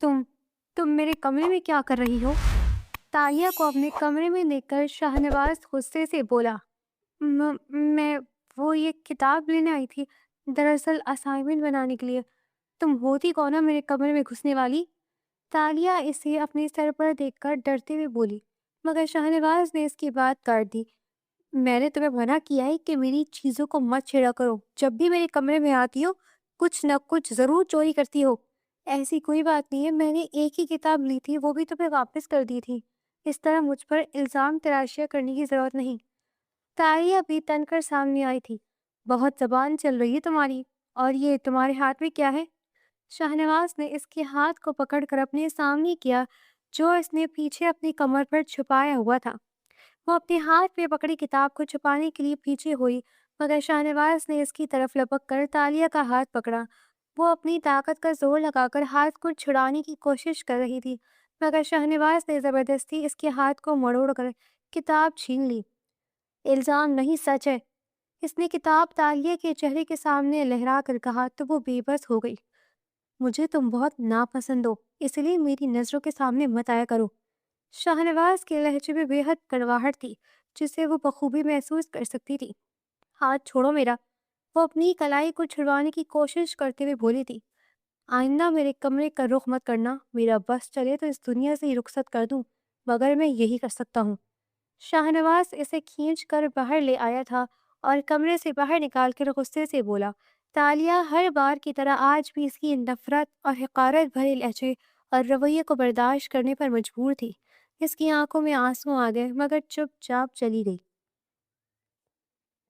تم تم میرے کمرے میں کیا کر رہی ہو؟ تالیہ کو اپنے کمرے میں دیکھ کر شاہنواز غصے سے بولا، میں وہ یہ کتاب لینے آئی تھی، دراصل اسائنمنٹ بنانے کے لیے۔ تم ہوتی کون ہو میرے کمرے میں گھسنے والی؟ تالیہ اسے اپنے سر پر دیکھ کر ڈرتے ہوئے بولی، مگر شاہنواز نے اس کی بات کاٹ دی۔ میں نے تمہیں منع کیا ہے کہ میری چیزوں کو مت چھیڑا کرو۔ جب بھی میرے کمرے میں آتی ہو کچھ نہ کچھ ضرور چوری کرتی ہو۔ ایسی کوئی بات نہیں ہے، میں نے ایک ہی کتاب لی تھی، وہ بھی تمہیں واپس کر دی تھی۔ اس طرح مجھ پر الزام تراشیاں کرنے کی ضرورت نہیں۔ تالیہ بھی تن کر سامنے آئی تھی۔ بہت زبان چل رہی ہے تمہاری، اور یہ تمہارے ہاتھ میں کیا ہے؟ شاہنواز نے اس کے ہاتھ کو پکڑ کر اپنے سامنے کیا جو اس نے پیچھے اپنی کمر پر چھپایا ہوا تھا۔ وہ اپنے ہاتھ میں پکڑی کتاب کو چھپانے کے لیے پیچھے ہوئی، مگر شاہنواز نے اس کی طرف لپک کر تالیہ کا ہاتھ پکڑا۔ وہ اپنی طاقت کا زور لگا کر ہاتھ کو چھڑانے کی کوشش کر رہی تھی، مگر شاہنواز نے زبردستی اس کے ہاتھ کو مروڑ کر کتاب چھین لی۔ الزام نہیں، سچ ہے، اس نے کتاب تالیہ کے چہرے کے سامنے لہرا کر کہا تو وہ بے بس ہو گئی۔ مجھے تم بہت ناپسند ہو، اس لیے میری نظروں کے سامنے مت آیا کرو۔ شاہنواز کے لہجے میں بے حد کڑواہٹ تھی جسے وہ بخوبی محسوس کر سکتی تھی۔ ہاتھ چھوڑو میرا، وہ اپنی کلائی کو چھڑوانے کی کوشش کرتے ہوئے بولی تھی۔ آئندہ میرے کمرے کا رخ مت کرنا، میرا بس چلے تو اس دنیا سے ہی رخصت کر دوں، مگر میں یہی کر سکتا ہوں۔ شاہنواز اسے کھینچ کر باہر لے آیا تھا اور کمرے سے باہر نکال کر غصے سے بولا۔ تالیہ ہر بار کی طرح آج بھی اس کی نفرت اور حقارت بھرے لہجے اور رویے کو برداشت کرنے پر مجبور تھی۔ اس کی آنکھوں میں آنسو آ گئے، مگر چپ چاپ چلی گئی۔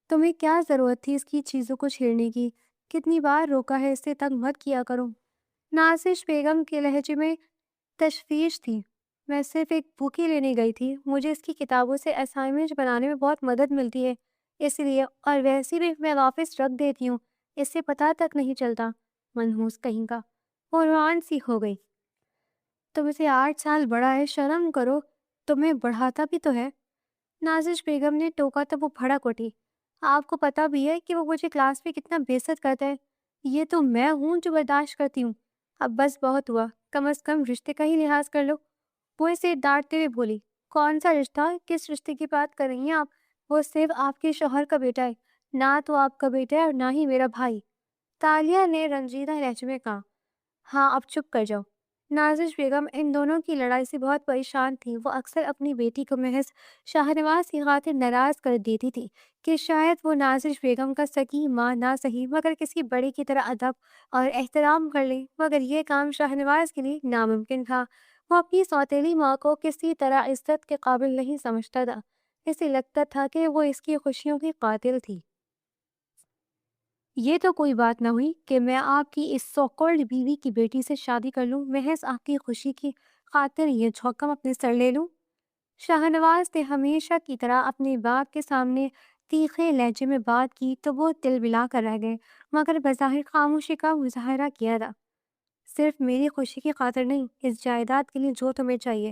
تمہیں کیا ضرورت تھی اس کی چیزوں کو چھیڑنے کی؟ کتنی بار روکا ہے اسے تنگ مت کیا کرو۔ نازش بیگم کے لہجے میں تشویش تھی۔ میں صرف ایک بک ہی لینے گئی تھی، مجھے اس کی کتابوں سے اسائنمنٹ بنانے میں بہت مدد ملتی ہے، اس لیے، اور ویسے بھی میں واپس رکھ دیتی ہوں، اس سے پتہ تک نہیں چلتا۔ منحوس کہیں کا، وہ روان سی ہو گئی۔ تم اسے 8 سال بڑا ہے، شرم کرو، تمہیں بڑھاتا بھی تو ہے۔ نازش بیگم نے ٹوکا تو وہ بھڑک اٹھی۔ آپ کو پتہ بھی ہے کہ وہ مجھے کلاس میں کتنا بے عزت کرتا ہے، یہ تو میں ہوں جو برداشت کرتی ہوں۔ اب بس بہت ہوا، کم از کم رشتے کا ہی لحاظ کر لو۔ وہ اسے ڈانٹتے ہوئے بولی، کون سا رشتہ؟ کس رشتے کی بات کر رہی ہیں آپ؟ وہ صرف آپ کے شوہر کا بیٹا ہے، نہ تو آپ کا بیٹا ہے اور نہ ہی میرا بھائی۔ تالیہ نے رنجیدہ لہجے میں کہا۔ ہاں اب چپ کر جاؤ۔ نازش بیگم ان دونوں کی لڑائی سے بہت پریشان تھی۔ وہ اکثر اپنی بیٹی کو محض شاہنواز کی خاطر ناراض کر دیتی تھی کہ شاید وہ نازش بیگم کا سگی ماں نہ سہی مگر کسی بڑے کی طرح ادب اور احترام کر لے، مگر یہ کام شاہنواز کے لیے ناممکن تھا۔ وہ اپنی سوتیلی ماں کو کسی طرح عزت کے قابل نہیں سمجھتا تھا، اسے لگتا تھا کہ وہ اس کی خوشیوں کی قاتل تھی۔ یہ تو کوئی بات نہ ہوئی کہ میں آپ کی اس سو کالڈ بیوی کی بیٹی سے شادی کر لوں، محض آپ کی خوشی کی خاطر یہ جھوکم اپنے سر لے لوں۔ شاہنواز نے ہمیشہ کی طرح اپنے باپ کے سامنے تیکھے لہجے میں بات کی تو وہ تل بلا کر رہ گئے، مگر بظاہر خاموشی کا مظاہرہ کیا تھا۔ صرف میری خوشی کی خاطر نہیں، اس جائیداد کے لیے جو تمہیں چاہیے،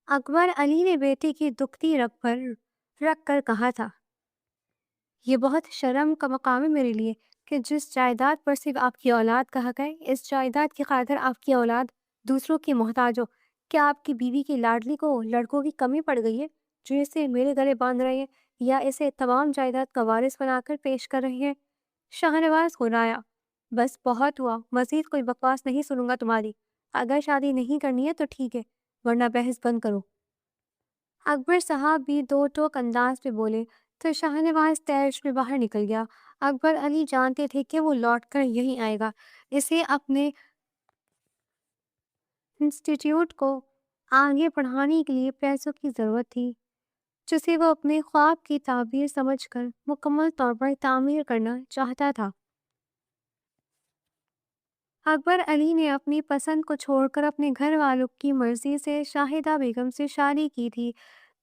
اکبر علی نے بیٹی کی دکھتی رگ پر رکھ کر کہا تھا۔ یہ بہت شرم کا مقام ہے میرے لیے کہ جس جائیداد پر صرف آپ کی اولاد کہا گئے، اس جائیداد کی خاطر آپ کی اولاد دوسروں کی محتاج ہو۔ کیا آپ کی بیوی کی لاڈلی کو لڑکوں کی کمی پڑ گئی ہے جو اسے میرے گلے باندھ رہے ہیں یا اسے تمام جائیداد کا وارث بنا کر پیش کر رہے ہیں؟ شاہنواز غرایا، بس بہت ہوا، مزید کوئی بکواس نہیں سنوں گا تمہاری۔ اگر شادی نہیں کرنی ہے تو ٹھیک ہے، ورنہ بحث بند کرو۔ اکبر صاحب بھی دو ٹوک انداز میں بولے تو شاہنواز تیش میں باہر نکل گیا۔ اکبر علی جانتے تھے کہ وہ لوٹ کر یہیں آئے گا، اسے اپنے انسٹیٹیوٹ کو آگے پڑھانے کے لیے پیسوں کی ضرورت تھی جسے وہ اپنے خواب کی تعبیر سمجھ کر مکمل طور پر تعمیر کرنا چاہتا تھا۔ اکبر علی نے اپنی پسند کو چھوڑ کر اپنے گھر والوں کی مرضی سے شاہدہ بیگم سے شادی کی تھی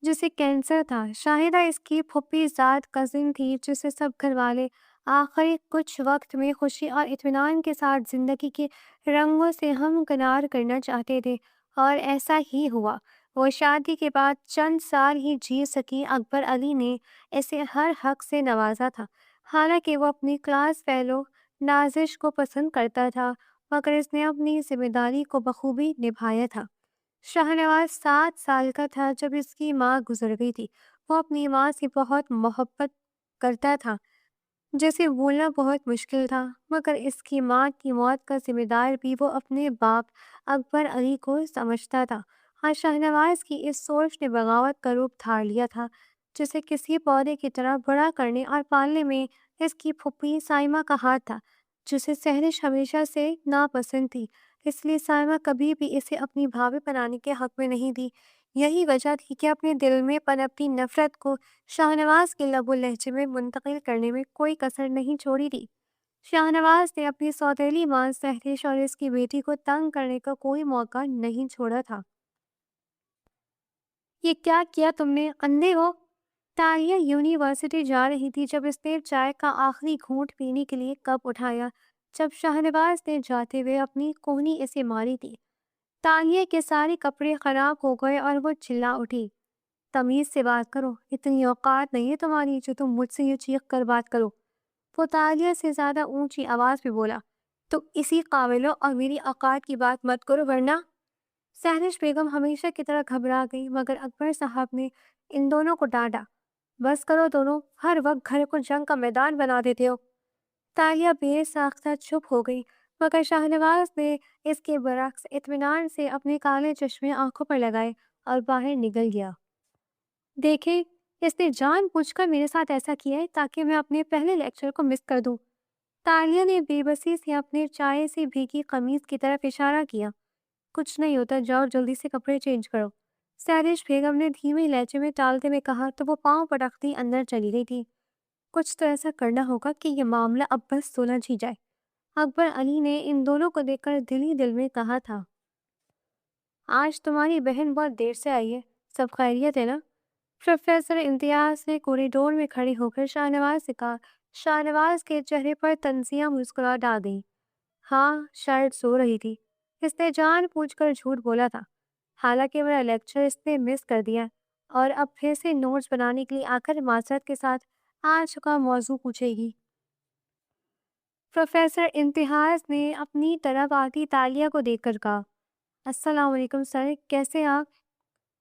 جسے کینسر تھا۔ شاہدہ اس کی پھوپھی زاد کزن تھی جسے سب گھر والے آخری کچھ وقت میں خوشی اور اطمینان کے ساتھ زندگی کے رنگوں سے ہمکنار کرنا چاہتے تھے، اور ایسا ہی ہوا۔ وہ شادی کے بعد چند سال ہی جی سکی۔ اکبر علی نے اسے ہر حق سے نوازا تھا، حالانکہ وہ اپنی کلاس فیلو نازش کو پسند کرتا تھا، مگر اس نے اپنی ذمہ داری کو بخوبی نبھایا تھا۔ شاہنواز 7 سال کا تھا جب اس کی ماں گزر گئی تھی۔ وہ اپنی ماں سے بہت محبت کرتا تھا جسے بھولنا بہت مشکل تھا، مگر اس کی ماں کی موت کا ذمہ دار بھی وہ اپنے باپ اکبر علی کو سمجھتا تھا۔ آج شاہنواز کی اس سوچ نے بغاوت کا روپ دھار لیا تھا، جسے کسی پودے کی طرح بڑا کرنے اور پالنے میں اس کی پھوپھی سائمہ کا ہاتھ تھا، جسے سہرش ہمیشہ سے ناپسند تھی، اس لیے سائمہ کبھی بھی اسے اپنی بھابھی بنانے کے حق میں نہیں تھی۔ یہی وجہ تھی کہ اپنے دل میں پنپتی نفرت کو شاہنواز کے لب و لہجے میں منتقل کرنے میں کوئی کسر نہیں چھوڑی تھی۔ شاہنواز نے اپنی سوتیلی ماں سہرش اور اس کی بیٹی کو تنگ کرنے کا کوئی موقع نہیں چھوڑا تھا۔ یہ کیا کیا تم نے؟ اندھے ہو؟ تالیہ یونیورسٹی جا رہی تھی جب اس نے چائے کا آخری گھونٹ پینے کے لیے کپ اٹھایا، جب شاہنواز نے جاتے ہوئے اپنی کونی اسے ماری تھی۔ تالیہ کے سارے کپڑے خراب ہو گئے اور وہ چلا اٹھی۔ تمیز سے بات کرو، اتنی اوقات نہیں ہے تمہاری جو تم مجھ سے یہ چیخ کر بات کرو۔ وہ تالیہ سے زیادہ اونچی آواز میں بولا، تو اسی قابل ہو اور میری اوقات کی بات مت کرو ورنہ۔ سہرش بیگم ہمیشہ کی طرح گھبرا گئی، مگر اکبر صاحب نے ان دونوں کو ڈانٹا، بس کرو دونوں، ہر وقت گھر کو جنگ کا میدان بنا دیتے ہو۔ تالیہ بے ساختہ چپ ہو گئی، مگر شاہنواز نے اس کے برعکس اطمینان سے اپنے کالے چشمے آنکھوں پر لگائے اور باہر نکل گیا۔ دیکھیں، اس نے جان بوجھ کر میرے ساتھ ایسا کیا ہے تاکہ میں اپنے پہلے لیکچر کو مس کر دوں۔ تالیہ نے بے بسی سے اپنے چائے سے بھیگی قمیض کی طرف اشارہ کیا۔ کچھ نہیں ہوتا، جاؤ جلدی سے کپڑے چینج کرو، سہرش بیگم نے دھیمے لہجے میں ٹالتے ہوئے کہا تو وہ پاؤں پٹکتی اندر چلی گئی تھی۔ کچھ تو ایسا کرنا ہوگا کہ یہ معاملہ اب بس سلجھ ہی جائے، اکبر علی نے ان دونوں کو دیکھ کر دل ہی دل میں کہا تھا۔ آج تمہاری بہن بہت دیر سے آئی ہے، سب خیریت ہے نا؟ پروفیسر امتیاز نے کوریڈور میں کھڑے ہو کر شاہنواز سے کہا۔ شاہنواز کے چہرے پر طنزیہ مسکراہٹ آ گئی۔ ہاں، شاید سو رہی تھی۔ اس نے جان بوجھ کر جھوٹ بولا تھا، حالانکہ میرا لیکچر اس نے مس کر دیا اور اب پھر سے نوٹس بنانے کے لیے آ کر معذرت کے ساتھ آج کا موضوع پوچھے گی۔ پروفیسر امتیاز نے اپنی طرف آتی تالیہ کو دیکھ کر کہا، السلام علیکم سر، کیسے آپ؟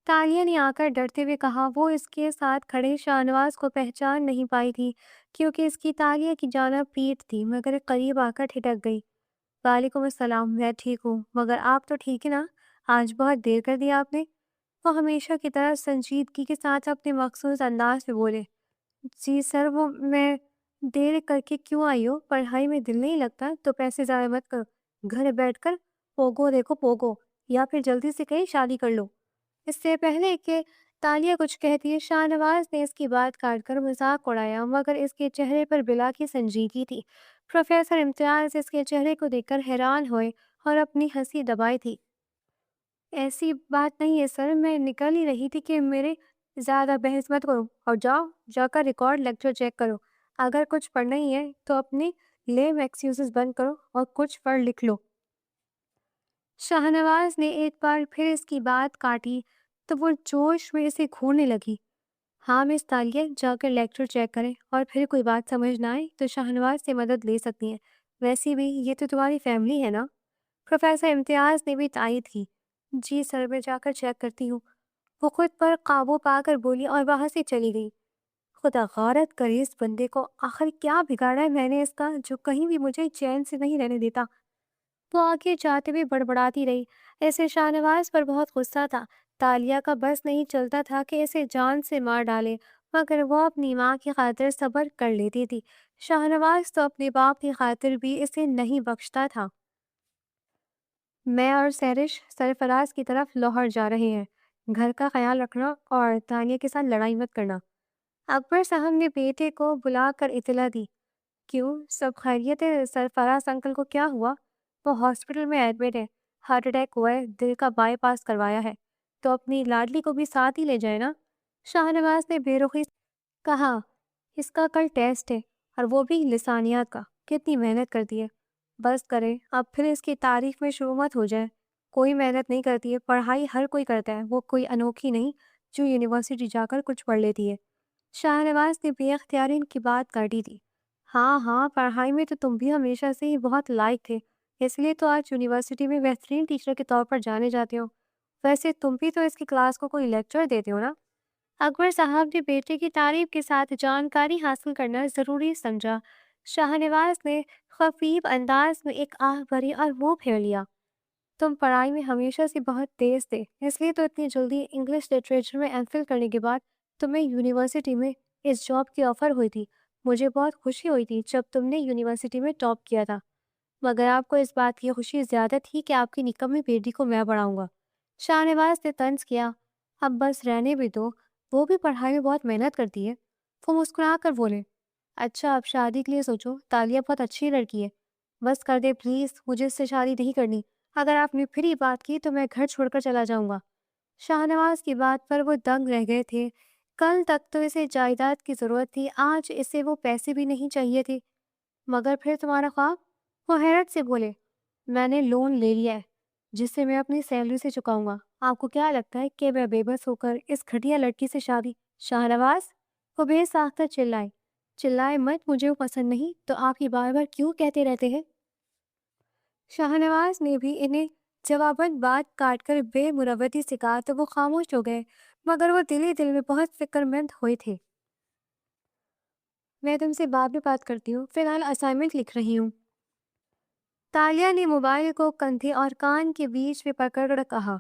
تالیہ نے آ کر ڈرتے ہوئے کہا۔ وہ اس کے ساتھ کھڑے شاہنواز کو پہچان نہیں پائی تھی کیونکہ اس کی تالیہ کی جانب پیٹھ تھی، مگر قریب آ کر ٹھٹک گئی۔ وعلیکم السلام، میں ٹھیک ہوں، مگر آپ تو ٹھیک ہے نا؟ آج بہت دیر کر دیا آپ نے۔ وہ ہمیشہ کی طرح سنجیدگی کے ساتھ اپنے مخصوص انداز میں بولے، جی سر، وہ میں دیر کر کے کیوں آئی ہو؟ پڑھائی میں دل نہیں لگتا تو پیسے ضائع مت کرو، گھر بیٹھ کر پوگو دیکھو پوگو، یا پھر جلدی سے کہیں شادی کر لو۔ اس سے پہلے کہ تالیہ کچھ کہتی ہے، شاہنواز نے اس کی بات کاٹ کر مذاق اڑایا، مگر اس کے چہرے پر بلا کی سنجیدگی تھی۔ پروفیسر امتیاز اس کے چہرے کو دیکھ کر حیران ہوئے اور اپنی ہنسی دبائی تھی۔ ایسی بات نہیں ہے سر، میں نکل ہی رہی تھی کہ میرے زیادہ بحث مت کرو اور جا کر ریکارڈ لیکچر چیک کرو۔ اگر کچھ پڑھنا ہی ہے تو اپنے لیم ایکسکیوزز بند کرو اور کچھ پڑھ لکھ لو۔ شاہنواز نے ایک بار پھر اس کی بات کاٹی تو وہ جوش میں اسے گھورنے لگی۔ ہاں مس تالیہ، جا کر لیکچر چیک کریں اور پھر کوئی بات سمجھ نہ آئے تو شاہنواز سے مدد لے سکتی ہیں، ویسے بھی یہ تو تمہاری فیملی ہے نا؟ پروفیسر امتیاز نے بھی تائید کی۔ جی سر، میں جا کر چیک کرتی ہوں، وہ خود پر قابو پا کر بولی اور وہاں سے چلی گئی۔ خدا غارت کرے اس بندے کو، آخر کیا بگاڑا ہے میں نے اس کا جو کہیں بھی مجھے چین سے نہیں رہنے دیتا۔ وہ آگے جاتے ہوئے بڑبڑاتی رہی۔ اسے شاہنواز پر بہت غصہ تھا۔ تالیہ کا بس نہیں چلتا تھا کہ اسے جان سے مار ڈالے، مگر وہ اپنی ماں کی خاطر صبر کر لیتی تھی۔ شاہنواز تو اپنے باپ کی خاطر بھی اسے نہیں بخشتا تھا۔ میں اور سہرش سرفراز کی طرف لاہور جا رہے ہیں، گھر کا خیال رکھنا اور تالیہ کے ساتھ لڑائی مت کرنا۔ اکبر صاحب نے بیٹے کو بلا کر اطلاع دی۔ کیوں، سب خیریت ہے؟ سرفراز انکل کو کیا ہوا؟ وہ ہاسپٹل میں ایڈمٹ ہے، ہارٹ اٹیک ہوا ہے، دل کا بائی پاس کروایا ہے، تو اپنی لاڈلی کو بھی ساتھ ہی لے جائے نا۔ شاہنواز نے بے رخی کہا، اس کا کل ٹیسٹ ہے اور وہ بھی لسانیات کا، کتنی محنت کرتی ہے۔ بس کرے، اب پھر اس کی تعریف میں شروع مت ہو جائے۔ کوئی محنت نہیں کرتی ہے، پڑھائی ہر کوئی کرتا ہے، وہ کوئی انوکھی نہیں جو یونیورسٹی جا کر کچھ پڑھ لیتی ہے۔ شاہنواز نے بے اختیار ان کی بات کاٹی تھی۔ ہاں ہاں، پڑھائی میں تو تم بھی ہمیشہ سے ہی بہت لائق تھے، اس لیے تو آج یونیورسٹی میں بہترین ٹیچر کے طور پر جانے جاتے ہو۔ ویسے تم بھی تو اس کی کلاس کو کوئی لیکچر دیتے ہو نا؟ اکبر صاحب نے بیٹے کی تعریف کے ساتھ جانکاری حاصل کرنا ضروری سمجھا۔ شاہ نواز نے خفیف انداز میں ایک آہ بھری اور منہ پھیر لیا۔ تم پڑھائی میں ہمیشہ سے بہت تیز تھے، اس لیے تو اتنی جلدی انگلش لٹریچر میں ایم فل کرنے کے بعد تمہیں یونیورسٹی میں اس جاب کی آفر ہوئی تھی۔ مجھے بہت خوشی ہوئی تھی جب تم نے یونیورسٹی میں ٹاپ کیا تھا، مگر آپ کو اس بات کی خوشی زیادہ تھی کہ آپ کی نکمی بیٹی کو میں پڑھاؤں گا۔ شاہ نواز نے طنز کیا۔ اب بس رہنے بھی دو، وہ بھی پڑھائی میں بہت محنت کرتی ہے۔ وہ مسکرا کر بولے، اچھا اب شادی کے لیے سوچو، تالیہ بہت اچھی لڑکی ہے، بس کر دے پلیز، مجھے اس سے شادی نہیں کرنی۔ اگر آپ نے پھر یہ بات کی تو میں گھر چھوڑ کر چلا جاؤں گا۔ شاہ نواز کی بات پر وہ دنگ رہ گئے تھے۔ کل تک تو اسے جائیداد کی ضرورت تھی، آج اسے وہ پیسے بھی نہیں چاہیے تھے۔ مگر پھر تمہارا خواب؟ وہ حیرت سے بولے، میں نے لون لے لیا ہے جس سے میں اپنی سیلری سے چکاؤں گا۔ آپ کو کیا لگتا ہے کہ میں بے بس ہو کر اس گھٹیا لڑکی سے شادی؟ شاہ نواز، وہ بے ساختہ چلائے مت، مجھے وہ پسند نہیں، تو آپ یہ بار بار کیوں کہتے رہتے ہیں؟ شاہ نواز نے بھی انہیں جواباً بات کاٹ کر بے مروتی سے کہا تو وہ خاموش ہو گئے، مگر وہ دل ہی دل میں بہت فکر مند ہوئے تھے۔ میں تم سے بعد میں بات کرتی ہوں، فی الحال اسائنمنٹ لکھ رہی ہوں۔ تالیہ نے موبائل کو کندھے اور کان کے بیچ میں پکڑ کر کہا،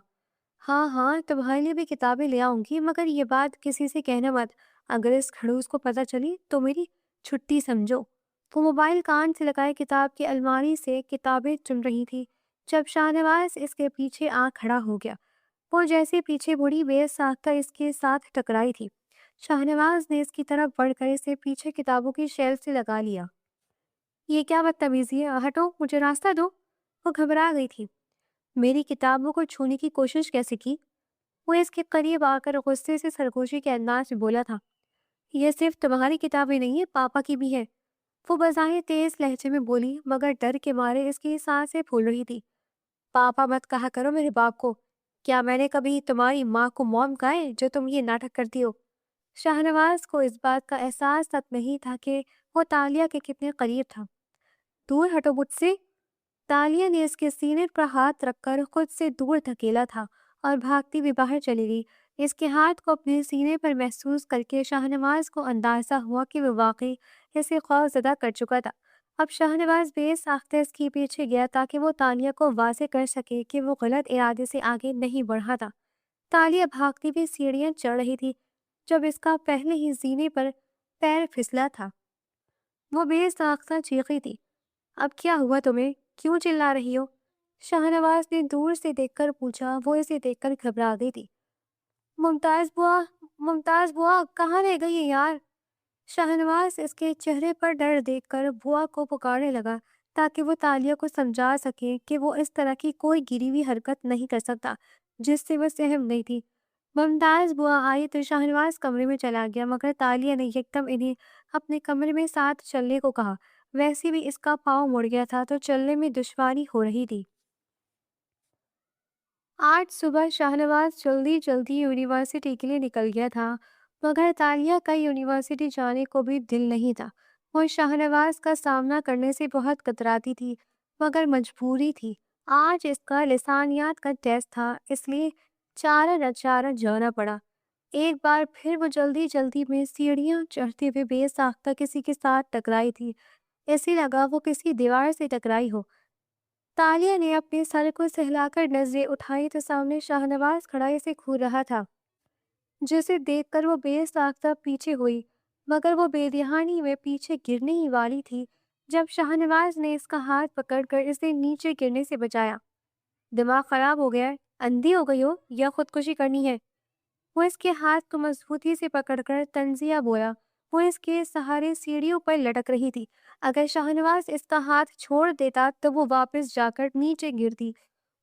ہاں ہاں تمہارے لیے بھی کتابیں لے آؤں گی، مگر یہ بات کسی سے کہنا مت، اگر اس کھڑوس کو پتہ چلی تو میری چھٹی سمجھو۔ وہ موبائل کان سے لگائے کتاب کی الماری سے کتابیں چن رہی تھی جب شاہ نواز اس کے پیچھے آ کھڑا ہو گیا۔ وہ جیسے پیچھے بڑی بے ساختہ اس کے ساتھ ٹکرائی تھی، شاہ نواز نے اس کی طرف بڑھ کر اسے پیچھے کتابوں کی شیلف سے لگا لیا۔ یہ کیا بدتمیزی ہے، ہٹو، مجھے راستہ دو۔ وہ گھبرا گئی تھی۔ میری کتابوں کو چھونے کی کوشش کیسے کی؟ وہ اس کے قریب آ کر غصے سے سرگوشی کے انداز میں بولا تھا، یہ صرف تمہاری کتابیں نہیں ہیں، پاپا کی بھی ہے۔ وہ بظاہر تیز لہجے میں بولی، مگر ڈر کے مارے اس کی سانسیں پھول رہی تھی۔ پاپا مت کہا کرو میرے باپ کو، کیا میں نے کبھی تمہاری ماں کو موم کہا ہے جو تم یہ ناٹک کرتی ہو؟ شاہ نواز کو اس بات کا احساس تک نہیں تھا کہ وہ تالیہ کے کتنے قریب تھا۔ دور ہٹو مجھ سے۔ تالیہ نے اس کے سینے پر ہاتھ رکھ کر خود سے دور دھکیلا تھا اور بھاگتی بھی باہر چلی گئی۔ اس کے ہاتھ کو اپنے سینے پر محسوس کر کے شاہ نواز کو اندازہ ہوا کہ وہ واقعی اسے خوف زدہ کر چکا تھا۔ اب شاہ نواز بے ساختہ اس کے پیچھے گیا تاکہ وہ تالیہ کو واضح کر سکے کہ وہ غلط ارادے سے آگے نہیں بڑھا تھا۔ تالیہ بھاگتی بھی سیڑھیاں چڑھ رہی تھی جب اس کا پہلے ہی زینے پر پیر پھسلا تھا۔ وہ بے ساختہ چیخی تھی، اب کیا ہوا تمہیں؟ کیوں چلا رہی ہو؟ شاہ نواز نے دور سے دیکھ کر پوچھا۔ وہ اسے دیکھ کر گھبرا گئی تھی۔ ممتاز بوا کہاں رہ گئی ہے یار؟ شاہ نواز اس کے چہرے پر ڈر دیکھ کر بوا کو پکارنے لگا تاکہ وہ تالیہ کو سمجھا سکے کہ وہ اس طرح کی کوئی گری ہوئی حرکت نہیں کر سکتا جس سے وہ سہم گئی تھی۔ ممتاز بوا آئی تو شاہ نواز کمرے میں چلا گیا، مگر تالیہ نے یکدم انہیں اپنے کمرے میں ساتھ چلنے کو کہا۔ ویسے بھی اس کا پاؤں مڑ گیا تھا تو چلنے میں دشواری ہو رہی تھی۔ آج صبح شاہ نواز جلدی یونیورسٹی کے لیے نکل گیا تھا، مگر تالیہ کا یونیورسٹی جانے کو بھی دل نہیں تھا۔ وہ شاہ نواز کا سامنا کرنے سے بہت کتراتی تھی، مگر مجبوری تھی۔ آج اس کا لسانیات کا ٹیسٹ تھا، اس لیے چارہ ناچارہ جانا پڑا۔ ایک بار پھر وہ جلدی میں سیڑھیاں چڑھتے ہوئے بے ساختہ کسی کے ساتھ ٹکرائی تھی، ایسے لگا وہ کسی دیوار سے ٹکرائی ہو۔ تالیہ نے اپنے سر کو سہلا کر نظریں اٹھائی تو سامنے شاہ نواز کھڑا اسے گھور رہا تھا، جسے دیکھ کر وہ بے ساختہ پیچھے ہوئی، مگر وہ بے دہانی میں پیچھے گرنے ہی والی تھی جب شاہ نواز نے اس کا ہاتھ پکڑ کر اسے نیچے گرنے سے بچایا۔ دماغ خراب ہو گیا ہے، اندھی ہو گئی ہو یا خودکشی کرنی ہے؟ وہ اس کے ہاتھ کو مضبوطی سے پکڑ کر طنزیہ بولا۔ وہ اس کے سہارے سیڑھیوں پر لٹک رہی تھی، اگر شاہ نواز اس کا ہاتھ چھوڑ دیتا تو وہ واپس جا کر نیچے گرتی،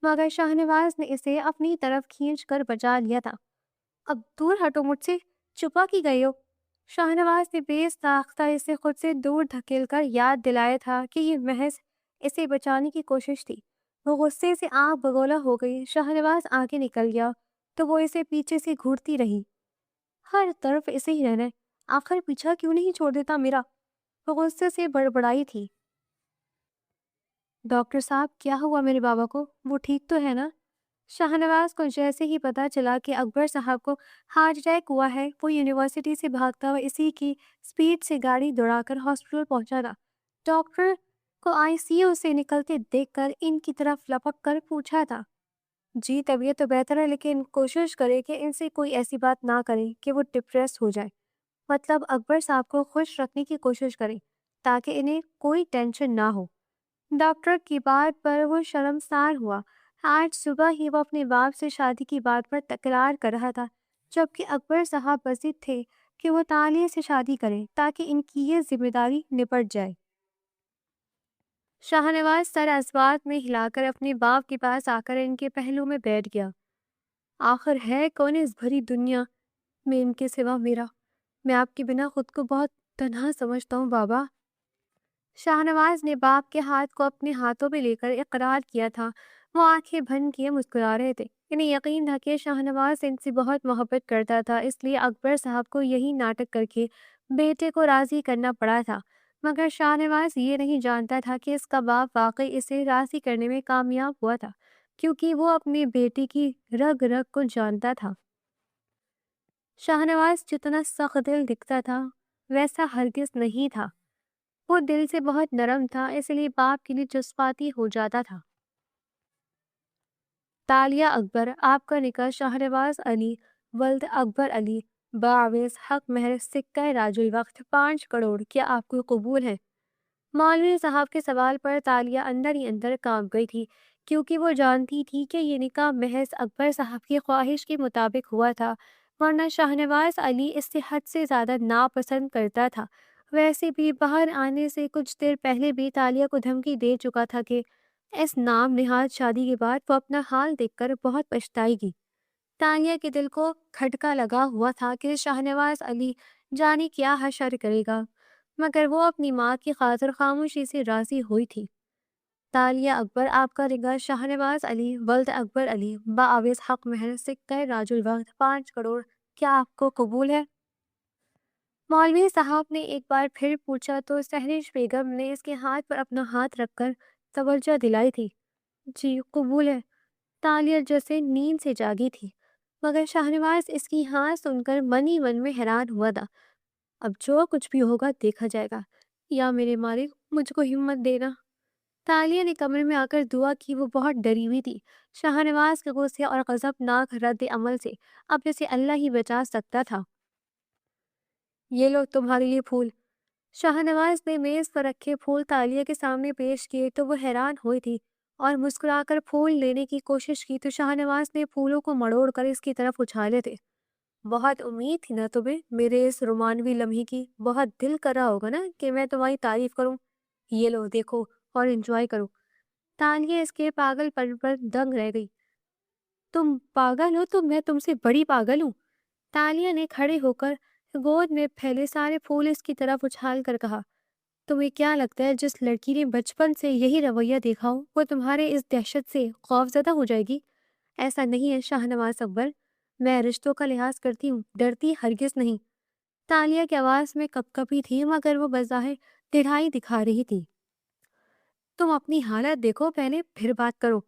مگر شاہ نواز نے اسے اپنی طرف کھینچ کر بچا لیا تھا۔ اب دور ہٹو مجھ سے، چھپا کی گئی ہو؟ شاہ نواز نے بے ساختہ اسے خود سے دور دھکیل کر یاد دلایا تھا کہ یہ محض اسے بچانے کی کوشش تھی۔ وہ غصے سے آنکھ بگولا ہو گئی۔ شاہ نواز آگے نکل گیا تو وہ اسے پیچھے سے گھورتی رہی، ہر طرف اسے ہی رہنا ہے، آخر پیچھا کیوں نہیں چھوڑ دیتا میرا؟ وہ غصے سے بڑبڑائی تھی۔ ڈاکٹر صاحب کیا ہوا میرے بابا کو؟ وہ ٹھیک تو ہے نا؟ شاہنواز کو جیسے ہی پتا چلا کہ اکبر صاحب کو ہارٹ اٹیک ہوا ہے، وہ یونیورسٹی سے بھاگتا ہوا اسی کی سپیڈ سے گاڑی دوڑا کر ہاسپٹل پہنچا تھا۔ ڈاکٹر کو آئی سی یو سے نکلتے دیکھ کر ان کی طرف لپک کر پوچھا تھا، جی طبیعت تو بہتر ہے لیکن کوشش کرے کہ ان سے کوئی ایسی بات نہ کرے کہ وہ ڈپریس ہو جائے۔ مطلب اکبر صاحب کو خوش رکھنے کی کوشش کریں تاکہ انہیں کوئی ٹینشن نہ ہو۔ ڈاکٹر کی بات پر وہ شرمسار ہوا۔ آج صبح ہی وہ اپنے باپ سے شادی کی بات پر تکرار کر رہا تھا، جبکہ اکبر صاحب بضد تھے کہ وہ تالیہ سے شادی کریں تاکہ ان کی یہ ذمہ داری نپٹ جائے۔ شاہنواز سر اسبات میں ہلا کر اپنے باپ کے پاس آ کر ان کے پہلو میں بیٹھ گیا۔ آخر ہے کون اس بھری دنیا میں ان کے سوا میرا؟ میں آپ کے بنا خود کو بہت تنہا سمجھتا ہوں بابا۔ شاہنواز نے باپ کے ہاتھ کو اپنے ہاتھوں میں لے کر اقرار کیا تھا۔ وہ آنکھیں بند کیے مسکرا رہے تھے۔ انہیں یقین تھا کہ شاہنواز ان سے بہت محبت کرتا تھا، اس لیے اکبر صاحب کو یہی ناٹک کر کے بیٹے کو راضی کرنا پڑا تھا۔ مگر شاہنواز یہ نہیں جانتا تھا کہ اس کا باپ واقعی اسے راضی کرنے میں کامیاب ہوا تھا، کیونکہ وہ اپنے بیٹے کی رگ رگ کو جانتا تھا۔ شاہنواز جتنا سخت دل دکھتا تھا ویسا ہرگز نہیں تھا۔ وہ دل سے بہت نرم تھا، اس لیے باپ کے لیے جذباتی ہو جاتا تھا۔ تالیہ اکبر، آپ کا نکاح شاہنواز علی ولد اکبر علی باعوض حق مہر سکہ راج الوقت 5 کروڑ، کیا آپ کو قبول ہے؟ مولوی صاحب کے سوال پر تالیہ اندر ہی اندر کانپ گئی تھی، کیونکہ وہ جانتی تھی کہ یہ نکاح محض اکبر صاحب کی خواہش کے مطابق ہوا تھا، ورنہ شاہنواز علی اس سے حد سے زیادہ ناپسند کرتا تھا۔ ویسے بھی باہر آنے سے کچھ دیر پہلے بھی تالیہ کو دھمکی دے چکا تھا کہ اس نام نہاد شادی کے بعد وہ اپنا حال دیکھ کر بہت پچھتائے گی۔ تالیہ کے دل کو کھٹکا لگا ہوا تھا کہ شاہنواز علی جانے کیا حشر کرے گا، مگر وہ اپنی ماں کی خاطر خاموشی سے راضی ہوئی تھی۔ تالیہ اکبر، آپ کا نکاح شاہنواز علی ولد اکبر علی باعوض حق مہر سکہ راج الوقت 5 کروڑ، کیا آپ کو قبول ہے؟ مولوی صاحب نے ایک بار پھر پوچھا تو سہرش بیگم نے اس کے ہاتھ پر اپنا ہاتھ رکھ کر توجہ دلائی تھی۔ جی قبول ہے۔ تالیہ جیسے نیند سے جاگی تھی، مگر شاہنواز اس کی ہاں سن کر من ہی من میں حیران ہوا تھا۔ اب جو کچھ بھی ہوگا دیکھا جائے گا، یا میرے مالک مجھ کو ہمت دینا۔ تالیہ نے کمرے میں آ کر دعا کی۔ وہ بہت ڈری ہوئی تھی شاہنواز کے غصے اور غضبناک رد عمل سے، اب اسے اللہ ہی بچا سکتا تھا۔ یہ لو تمہارے لیے پھول۔ شاہنواز نے میز پر رکھے پھول تالیہ کے سامنے پیش کیے تو وہ حیران ہوئی تھی اور مسکرا کر پھول لینے کی کوشش کی تو شاہنواز نے پھولوں کو مڑوڑ کر اس کی طرف اچھالے تھے۔ بہت امید تھی نا تمہیں میرے اس رومانوی لمحے کی؟ بہت دل کر رہا ہوگا نا کہ میں تمہاری تعریف کروں؟ یہ لو دیکھو اور انجوائے کرو۔ تالیہ اس کے پاگل پن پر دنگ رہ گئی۔ تم پاگل ہو تو میں تم سے بڑی پاگل ہوں۔ تالیہ نے کھڑے ہو کر گود میں پھیلے سارے پھول اس کی طرف اچھال کر کہا، تمہیں کیا لگتا ہے جس لڑکی نے بچپن سے یہی رویہ دیکھا ہو وہ تمہارے اس دہشت سے خوفزدہ ہو جائے گی؟ ایسا نہیں ہے شاہنواز اکبر، میں رشتوں کا لحاظ کرتی ہوں، ڈرتی ہرگز نہیں۔ تالیہ کی آواز میں کپکپی تھی مگر وہ بظاہر دڑھائی دکھا رہی تھی۔ تم اپنی حالت دیکھو پہلے پھر بات کرو۔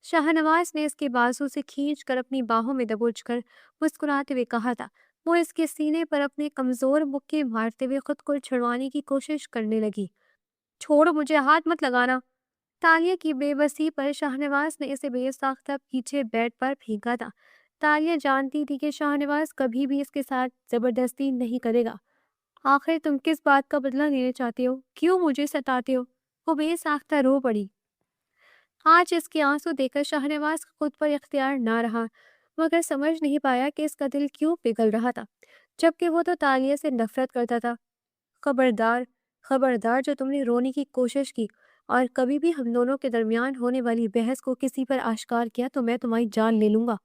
شاہنواز نے اس کے بازو سے کھینچ کر اپنی باہوں میں دبوچ کر مسکراتے ہوئے کہا تھا۔ وہ اس کے سینے پر اپنے کمزور مکے مارتے ہوئے خود کو چھڑوانے کی کوشش کرنے لگی۔ چھوڑو مجھے، ہاتھ مت لگانا۔ تالیہ کی بے بسی پر شاہنواز نے اسے بے ساختہ پیچھے بیڈ پر پھینکا تھا۔ تالیہ جانتی تھی کہ شاہنواز کبھی بھی اس کے ساتھ زبردستی نہیں کرے گا۔ آخر تم کس بات کا بدلہ لینا چاہتے ہو؟ کیوں مجھے ستاتے ہو؟ وہ بے ساختہ رو پڑی۔ آج اس کے آنسو دیکھ کر شاہنواز خود پر اختیار نہ رہا، مگر سمجھ نہیں پایا کہ اس کا دل کیوں پگھل رہا تھا، جبکہ وہ تو تالیہ سے نفرت کرتا تھا۔ خبردار، خبردار، جو تم نے رونے کی کوشش کی اور کبھی بھی ہم دونوں کے درمیان ہونے والی بحث کو کسی پر آشکار کیا تو میں تمہاری جان لے لوں گا۔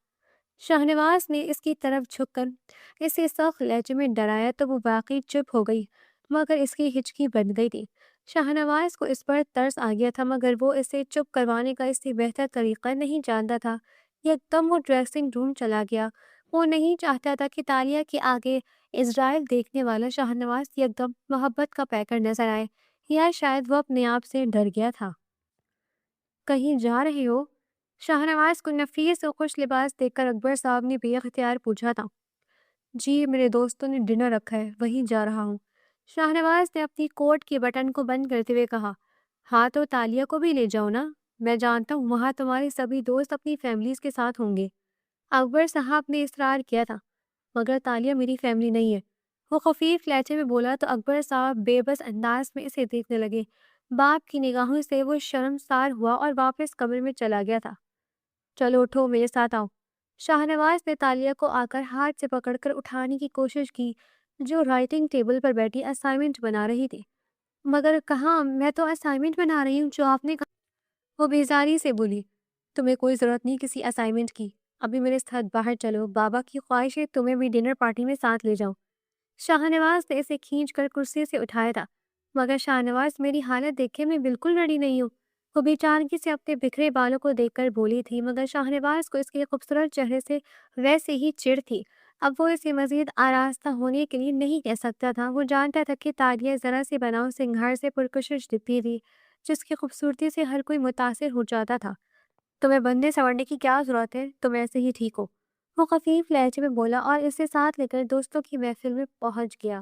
شاہنواز نے اس کی طرف جھک کر اسے سخت لہجے میں ڈرایا تو وہ واقعی چپ ہو گئی، مگر اس کی ہچکی بن گئی تھی۔ شاہنواز کو اس پر ترس آ گیا تھا، مگر وہ اسے چپ کروانے کا اس سے بہتر طریقہ نہیں جانتا تھا۔ یک دم وہ ڈریسنگ روم چلا گیا۔ وہ نہیں چاہتا تھا کہ تالیہ کے آگے اسرائیل دیکھنے والا شاہنواز یک دم محبت کا پیکر نظر آئے، یا شاید وہ اپنے آپ سے ڈر گیا تھا۔ کہیں جا رہے ہو؟ شاہنواز کو نفیس اور خوش لباس دیکھ کر اکبر صاحب نے بے اختیار پوچھا تھا۔ جی میرے دوستوں نے ڈنر رکھا ہے، وہیں جا رہا ہوں۔ شاہنواز نے اپنی کوٹ کے بٹن کو بند کرتے ہوئے کہا۔ ہاں تو تالیہ کو بھی لے جاؤ نا، میں جانتا ہوں وہاں تمہارے سبھی دوست اپنی فیملیز کے ساتھ ہوں گے۔ اکبر صاحب نے اصرار کیا تھا، مگر تالیہ میری فیملی نہیں ہے، وہ خفیف لہجے میں بولا تو اکبر صاحب بے بس انداز میں اسے دیکھنے لگے۔ باپ کی نگاہوں سے وہ شرمسار ہوا اور واپس کمرے میں چلا گیا تھا۔ چلو اٹھو، میرے ساتھ آؤ۔ شاہنواز نے تالیہ کو آ کر ہاتھ سے پکڑ کر اٹھانے کی کوشش کی، جو رائٹنگ ٹیبل پر بیٹھی اسائنمنٹ بنا رہی تھی۔ مگر کہاں، میں تو اسائنمنٹ بنا رہی ہوں جو آپ نے کہا۔ وہ بیزاری سے بولی، تمہیں کوئی ضرورت نہیں کسی اسائنمنٹ کی، ابھی میرے ساتھ باہر چلو، بابا کی خواہش ہے تمہیں بھی ڈنر پارٹی میں ساتھ لے جاؤ۔ شاہنواز نے اسے کھینچ کر کرسی سے اٹھایا تھا، مگر شاہنواز میری حالت دیکھے میں بالکل ریڈی نہیں ہوں، وہ بے چارگی سے اپنے بکھرے بالوں کو دیکھ کر بولی تھی، مگر شاہنواز کو اس کے خوبصورت چہرے سے ویسے ہی چڑ تھی۔ اب وہ اسے مزید آراستہ ہونے کے لیے نہیں کہہ سکتا تھا۔ وہ جانتا تھا کہ تالیہ ذرا سی بناؤ سنگھار سے پرکشش دکھتی تھی، جس کی خوبصورتی سے ہر کوئی متاثر ہو جاتا تھا۔ تمہیں بندے سنورنے کی کیا ضرورت ہے، تم ایسے ہی ٹھیک ہو، وہ خفیف لہجے میں بولا اور اسے ساتھ لے کر دوستوں کی محفل میں پہنچ گیا۔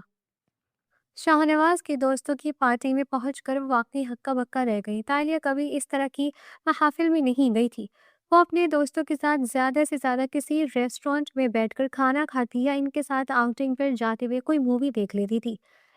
شاہنواز کے دوستوں کی پارٹی میں پہنچ کر واقعی ہکا بکا رہ گئی۔ تالیہ کبھی اس طرح کی محافل میں نہیں گئی تھی۔ وہ اپنے دوستوں کے ساتھ زیادہ سے زیادہ کسی ریسٹورانٹ میں بیٹھ کر کھانا کھاتی یا ان کے ساتھ آؤٹنگ پر جاتے ہوئے کوئی مووی دیکھ لیتی تھی،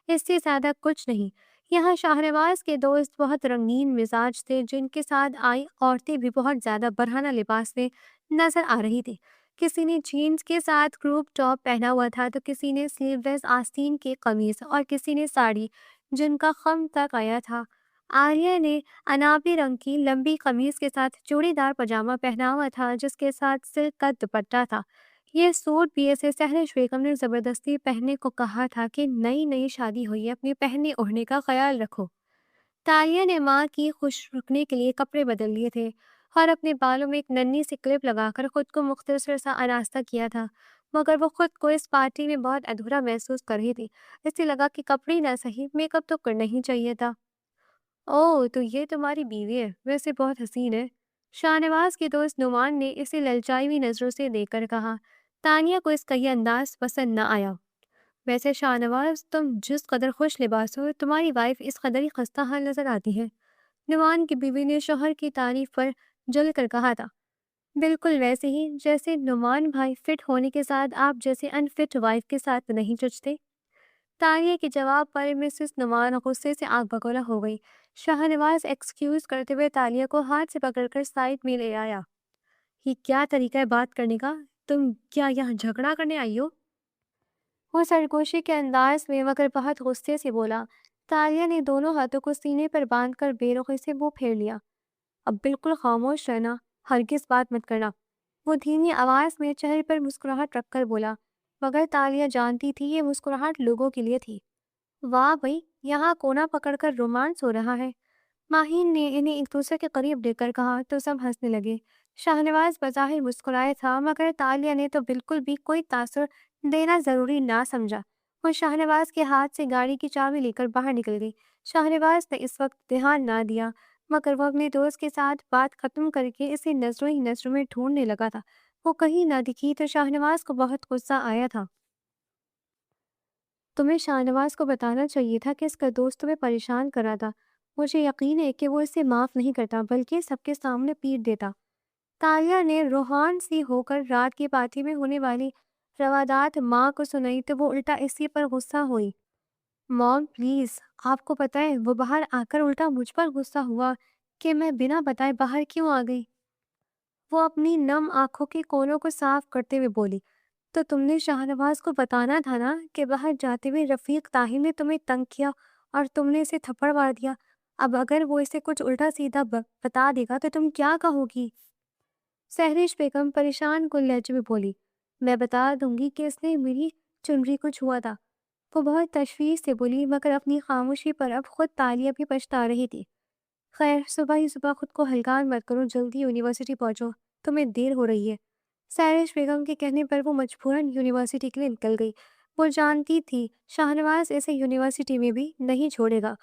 اس سے زیادہ کچھ نہیں۔ یہاں شاہنواز کے دوست بہت رنگین مزاج تھے، جن کے ساتھ آئی عورتیں بھی بہت زیادہ برہنہ لباس میں نظر آ رہی تھی۔ کسی نے جینز کے ساتھ کروپ ٹاپ پہنا ہوا تھا تو کسی نے سلیو لیس آستین کی قمیص اور کسی نے ساڑی جن کا خم تک آیا تھا۔ آریہ نے انابی رنگ کی لمبی قمیص کے ساتھ چوڑی دار پاجامہ پہنا ہوا تھا، جس کے ساتھ سلک کا دوپٹہ تھا۔ یہ سوٹ بھی اسے سہرش بیگم نے زبردستی پہننے کو کہا تھا کہ نئی نئی شادی ہوئی ہے، اپنے پہننے اوڑھنے کا خیال رکھو۔ تالیہ نے ماں کی خوش رکھنے کے لیے کپڑے بدل لیے تھے اور اپنے بالوں میں ایک ننھی سی کلپ لگا کر خود کو مختصر سا آراستہ کیا تھا، مگر وہ خود کو اس پارٹی میں بہت ادھورا محسوس کر رہی تھی۔ اسے لگا کہ کپڑے نہ صحیح، میک اپ تو کرنا ہی چاہیے تھا۔ اوہ تو یہ تمہاری بیوی ہے، ویسے بہت حسین ہے، شاہنواز کے دوست نعمان نے اسے للچائی ہوئی نظروں سے دیکھ کر کہا۔ تانیہ کو اس کا یہ انداز پسند نہ آیا۔ ویسے شاہنواز، تم جس قدر خوش لباس ہو، تمہاری وائف اس قدر ہی خستہ حال نظر آتی ہے، نعمان کی بیوی نے شوہر کی تعریف پر جل کر کہا تھا۔ بالکل ویسے ہی جیسے نعمان بھائی فٹ ہونے کے ساتھ آپ جیسے انفٹ وائف کے ساتھ نہیں جچتے۔ تالیہ کے جواب پر مسز نعمان غصے سے آگ بگولا ہو گئی۔ شاہنواز ایکسکیوز کرتے ہوئے تالیہ کو ہاتھ سے پکڑ کر سائڈ میں لے آیا۔ یہ کیا طریقہ ہے بات کرنے کا؟ تم کیا یہاں جھگڑا کرنے آئی ہو؟ وہ سرگوشی کے انداز میں مگر بہت غصے سے بولا۔ تالیہ نے دونوں ہاتھوں کو سینے پر باندھ کر بے رخی سے منہ پھیر لیا۔ اب بالکل خاموش رہنا، ہرگز بات مت کرنا، وہ دھیمی آواز میں چہرے پر مسکراہٹ رکھ کر بولا، مگر تالیہ جانتی تھی یہ مسکراہٹ لوگوں کے لیے تھی۔ واہ بھئی، یہاں کونا پکڑ کر رومانس ہو رہا ہے، ماہین نے انہیں ایک دوسرے کے قریب لے کر کہا تو سب ہنسنے لگے۔ شاہنواز بظاہر مسکرائے تھا، مگر تالیہ نے تو بالکل بھی کوئی تاثر دینا ضروری نہ سمجھا۔ وہ شاہنواز کے ہاتھ سے گاڑی کی چابی لے کر باہر نکل گئی۔ شاہنواز نے اس وقت دھیان نہ دیا، مگر وہ اپنے دوست کے ساتھ بات ختم کر کے اسے نظروں ہی نظروں میں ڈھونڈنے لگا تھا۔ وہ کہیں نہ دکھی تو شاہنواز کو بہت غصہ آیا تھا۔ تمہیں شاہنواز کو بتانا چاہیے تھا کہ اس کا دوست تمہیں پریشان کر رہا تھا، مجھے یقین ہے کہ وہ اسے معاف نہیں کرتا بلکہ سب کے سامنے پیٹ دیتا۔ تالیہ نے روحان سی ہو کر رات کی پارٹی میں ہونے والی روادات ماں کو سنائی تو وہ الٹا اسی پر غصہ ہوئی۔ مام پلیز، آپ کو پتہ ہے وہ باہر آ کر الٹا مجھ پر غصہ ہوا کہ میں بنا بتائے باہر کیوں آ گئی۔ وہ اپنی نم آنکھوں کے کونوں کو صاف کرتے ہوئے بولی، تو تم نے شاہنواز کو بتانا تھا نا کہ باہر جاتے ہوئے رفیق طاہر نے تمہیں تنگ کیا اور تم نے اسے تھپڑ مار دیا۔ اب اگر وہ اسے کچھ الٹا سیدھا بتا دے گا تو تم کیا کہو گی؟ سہرش بیگم پریشان کن لہجے میں بولی، میں بتا دوں گی کہ اس نے میری چنری کو چھوا تھا۔ وہ بہت تشویش سے بولی، مگر اپنی خاموشی پر اب خود تالیہ بھی پچھتا رہی تھی۔ خیر، صبح ہی صبح خود کو ہلکان مت کرو، جلدی یونیورسٹی پہنچو، تمہیں دیر ہو رہی ہے۔ سہرش بیگم کے کہنے پر وہ مجبوراً یونیورسٹی کے لیے نکل گئی۔ وہ جانتی تھی شاہنواز اسے یونیورسٹی میں بھی نہیں چھوڑے گا۔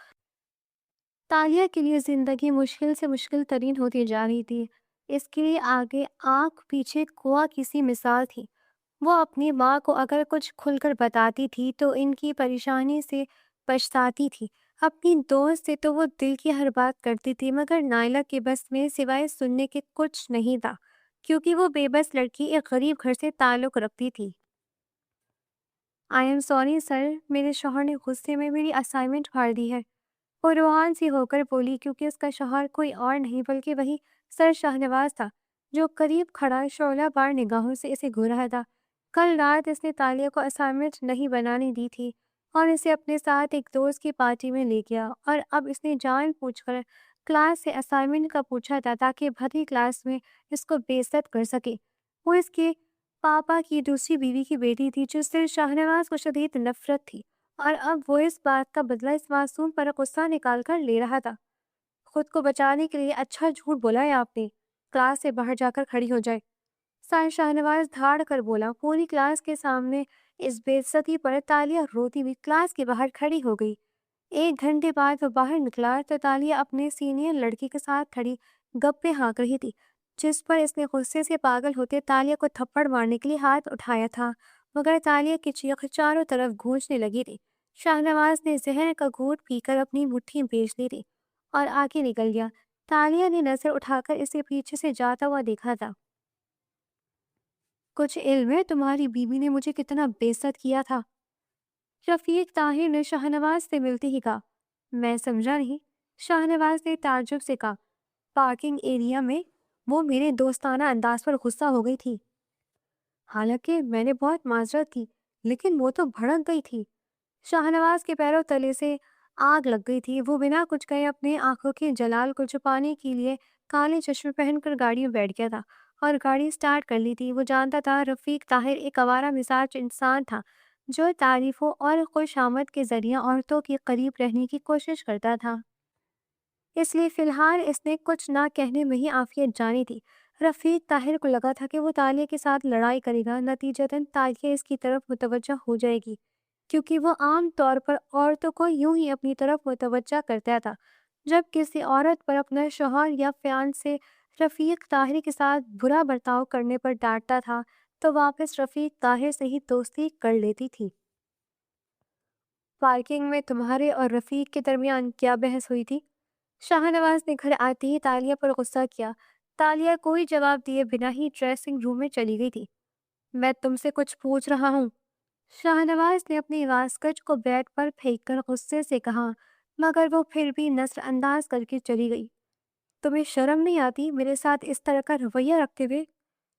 تالیہ کے لیے زندگی مشکل سے مشکل ترین ہوتی جا رہی تھی۔ اس کے لیے آگے آنکھ پیچھے کنواں کسی مثال تھی۔ وہ اپنی ماں کو اگر کچھ کھل کر بتاتی تھی تو ان کی پریشانی سے پچھتاتی تھی۔ اپنی دوست سے تو وہ دل کی ہر بات کرتی تھی، مگر نائلہ کے بس میں سوائے سننے کے کچھ نہیں تھا، کیونکہ وہ بے بس لڑکی ایک غریب گھر سے تعلق رکھتی تھی۔ آئی ایم سوری سر، میرے شوہر نے غصے میں میری اسائنمنٹ پھاڑ دی ہے، وہ روحان سی ہو کر بولی، کیونکہ اس کا شوہر کوئی اور نہیں بلکہ وہی سر شاہنواز تھا جو قریب کھڑا شعلہ بار نگاہوں سے اسے گھور رہا تھا۔ کل رات اس نے تالیہ کو اسائنمنٹ نہیں بنانے دی تھی اور اسے اپنے ساتھ ایک دوست کی پارٹی میں لے گیا، اور اب اس نے جان پوچھ کر کلاس سے اسائنمنٹ کا پوچھا تھا تاکہ بھری کلاس میں اس کو بے عزت کر سکے۔ وہ اس کے پاپا کی دوسری بیوی کی بیٹی تھی جو صرف شاہنواز کو شدید نفرت تھی، اور اب وہ اس بات کا بدلہ اس معصوم پر غصہ نکال کر لے رہا تھا۔ خود کو بچانے کے لیے اچھا جھوٹ بولا ہے آپ نے، کلاس سے باہر جا کر کھڑی ہو جائے، سر شاہنواز دھاڑ کر بولا۔ پوری کلاس کے سامنے اس بے عزتی پر تالیہ روتی ہوئی کلاس کے باہر کھڑی ہو گئی۔ 1 گھنٹے بعد وہ باہر نکلا تو تالیہ اپنے سینئر لڑکی کے ساتھ کھڑی گپے ہانک رہی تھی، جس پر اس نے غصے سے پاگل ہوتے تالیہ کو تھپڑ مارنے کے لیے ہاتھ اٹھایا تھا، مگر تالیہ کی چیخ چاروں طرف گونجنے لگی تھی۔ شاہنواز نے زہر کا گھونٹ پی کر اپنی مٹھی بیچ لی تھی اور آگے نکل گیا۔ تالیہ نے نظر اٹھا کر اسے پیچھے سے جاتا ہوا دیکھا تھا۔ کچھ علم ہے تمہاری بیوی نے مجھے کتنا بے عزت کیا تھا؟ رفیق طاہر نے شاہنواز سے ملتے ہی کہا۔ میں سمجھا نہیں، شاہنواز نے تعجب سے کہا۔ پارکنگ ایریا میں وہ میرے دوستانہ انداز پر غصہ ہو گئی تھی، حالانکہ میں نے بہت معذرت کی، لیکن وہ تو بھڑک گئی تھی۔ شاہنواز کے پیروں تلے سے آگ لگ گئی تھی۔ وہ بنا کچھ کہے اپنے آنکھوں کے جلال کو چھپانے کے لیے کالے چشمے پہن کر گاڑی میں بیٹھ گیا تھا اور گاڑی سٹارٹ کر لی تھی۔ وہ جانتا تھا رفیق طاہر ایک آوارہ مزاج انسان تھا جو تعریفوں اور خوش آمد کے ذریعہ عورتوں کے قریب رہنے کی کوشش کرتا تھا، اس لیے فی الحال اس نے کچھ نہ کہنے میں ہی عافیت جانی تھی۔ رفیق طاہر کو لگا تھا کہ وہ تالیہ کے ساتھ لڑائی کرے گا، نتیجتاً تالیہ اس کی طرف متوجہ ہو جائے گی، کیونکہ وہ عام طور پر عورتوں کو یوں ہی اپنی طرف متوجہ کرتا تھا۔ جب کسی عورت پر اپنا شوہر یا فیانسے رفیق طاہر کے ساتھ برا برتاؤ کرنے پر ڈانٹتا تھا تو واپس رفیق طاہر سے ہی دوستی کر لیتی تھی۔ پارکنگ میں تمہارے اور رفیق کے درمیان کیا بحث ہوئی تھی؟ شاہنواز نے گھر آتے ہی تالیہ پر غصہ کیا۔ تالیہ کوئی جواب دیے بنا ہی ڈریسنگ روم میں چلی گئی تھی۔ میں تم سے کچھ پوچھ رہا ہوں، شاہنواز نے اپنی واسکٹ کو بیڈ پر پھینک کر غصے سے کہا، مگر وہ پھر بھی نظر انداز کر کے چلی گئی۔ تمہیں شرم نہیں آتی میرے ساتھ اس طرح کا رویہ رکھتے ہوئے؟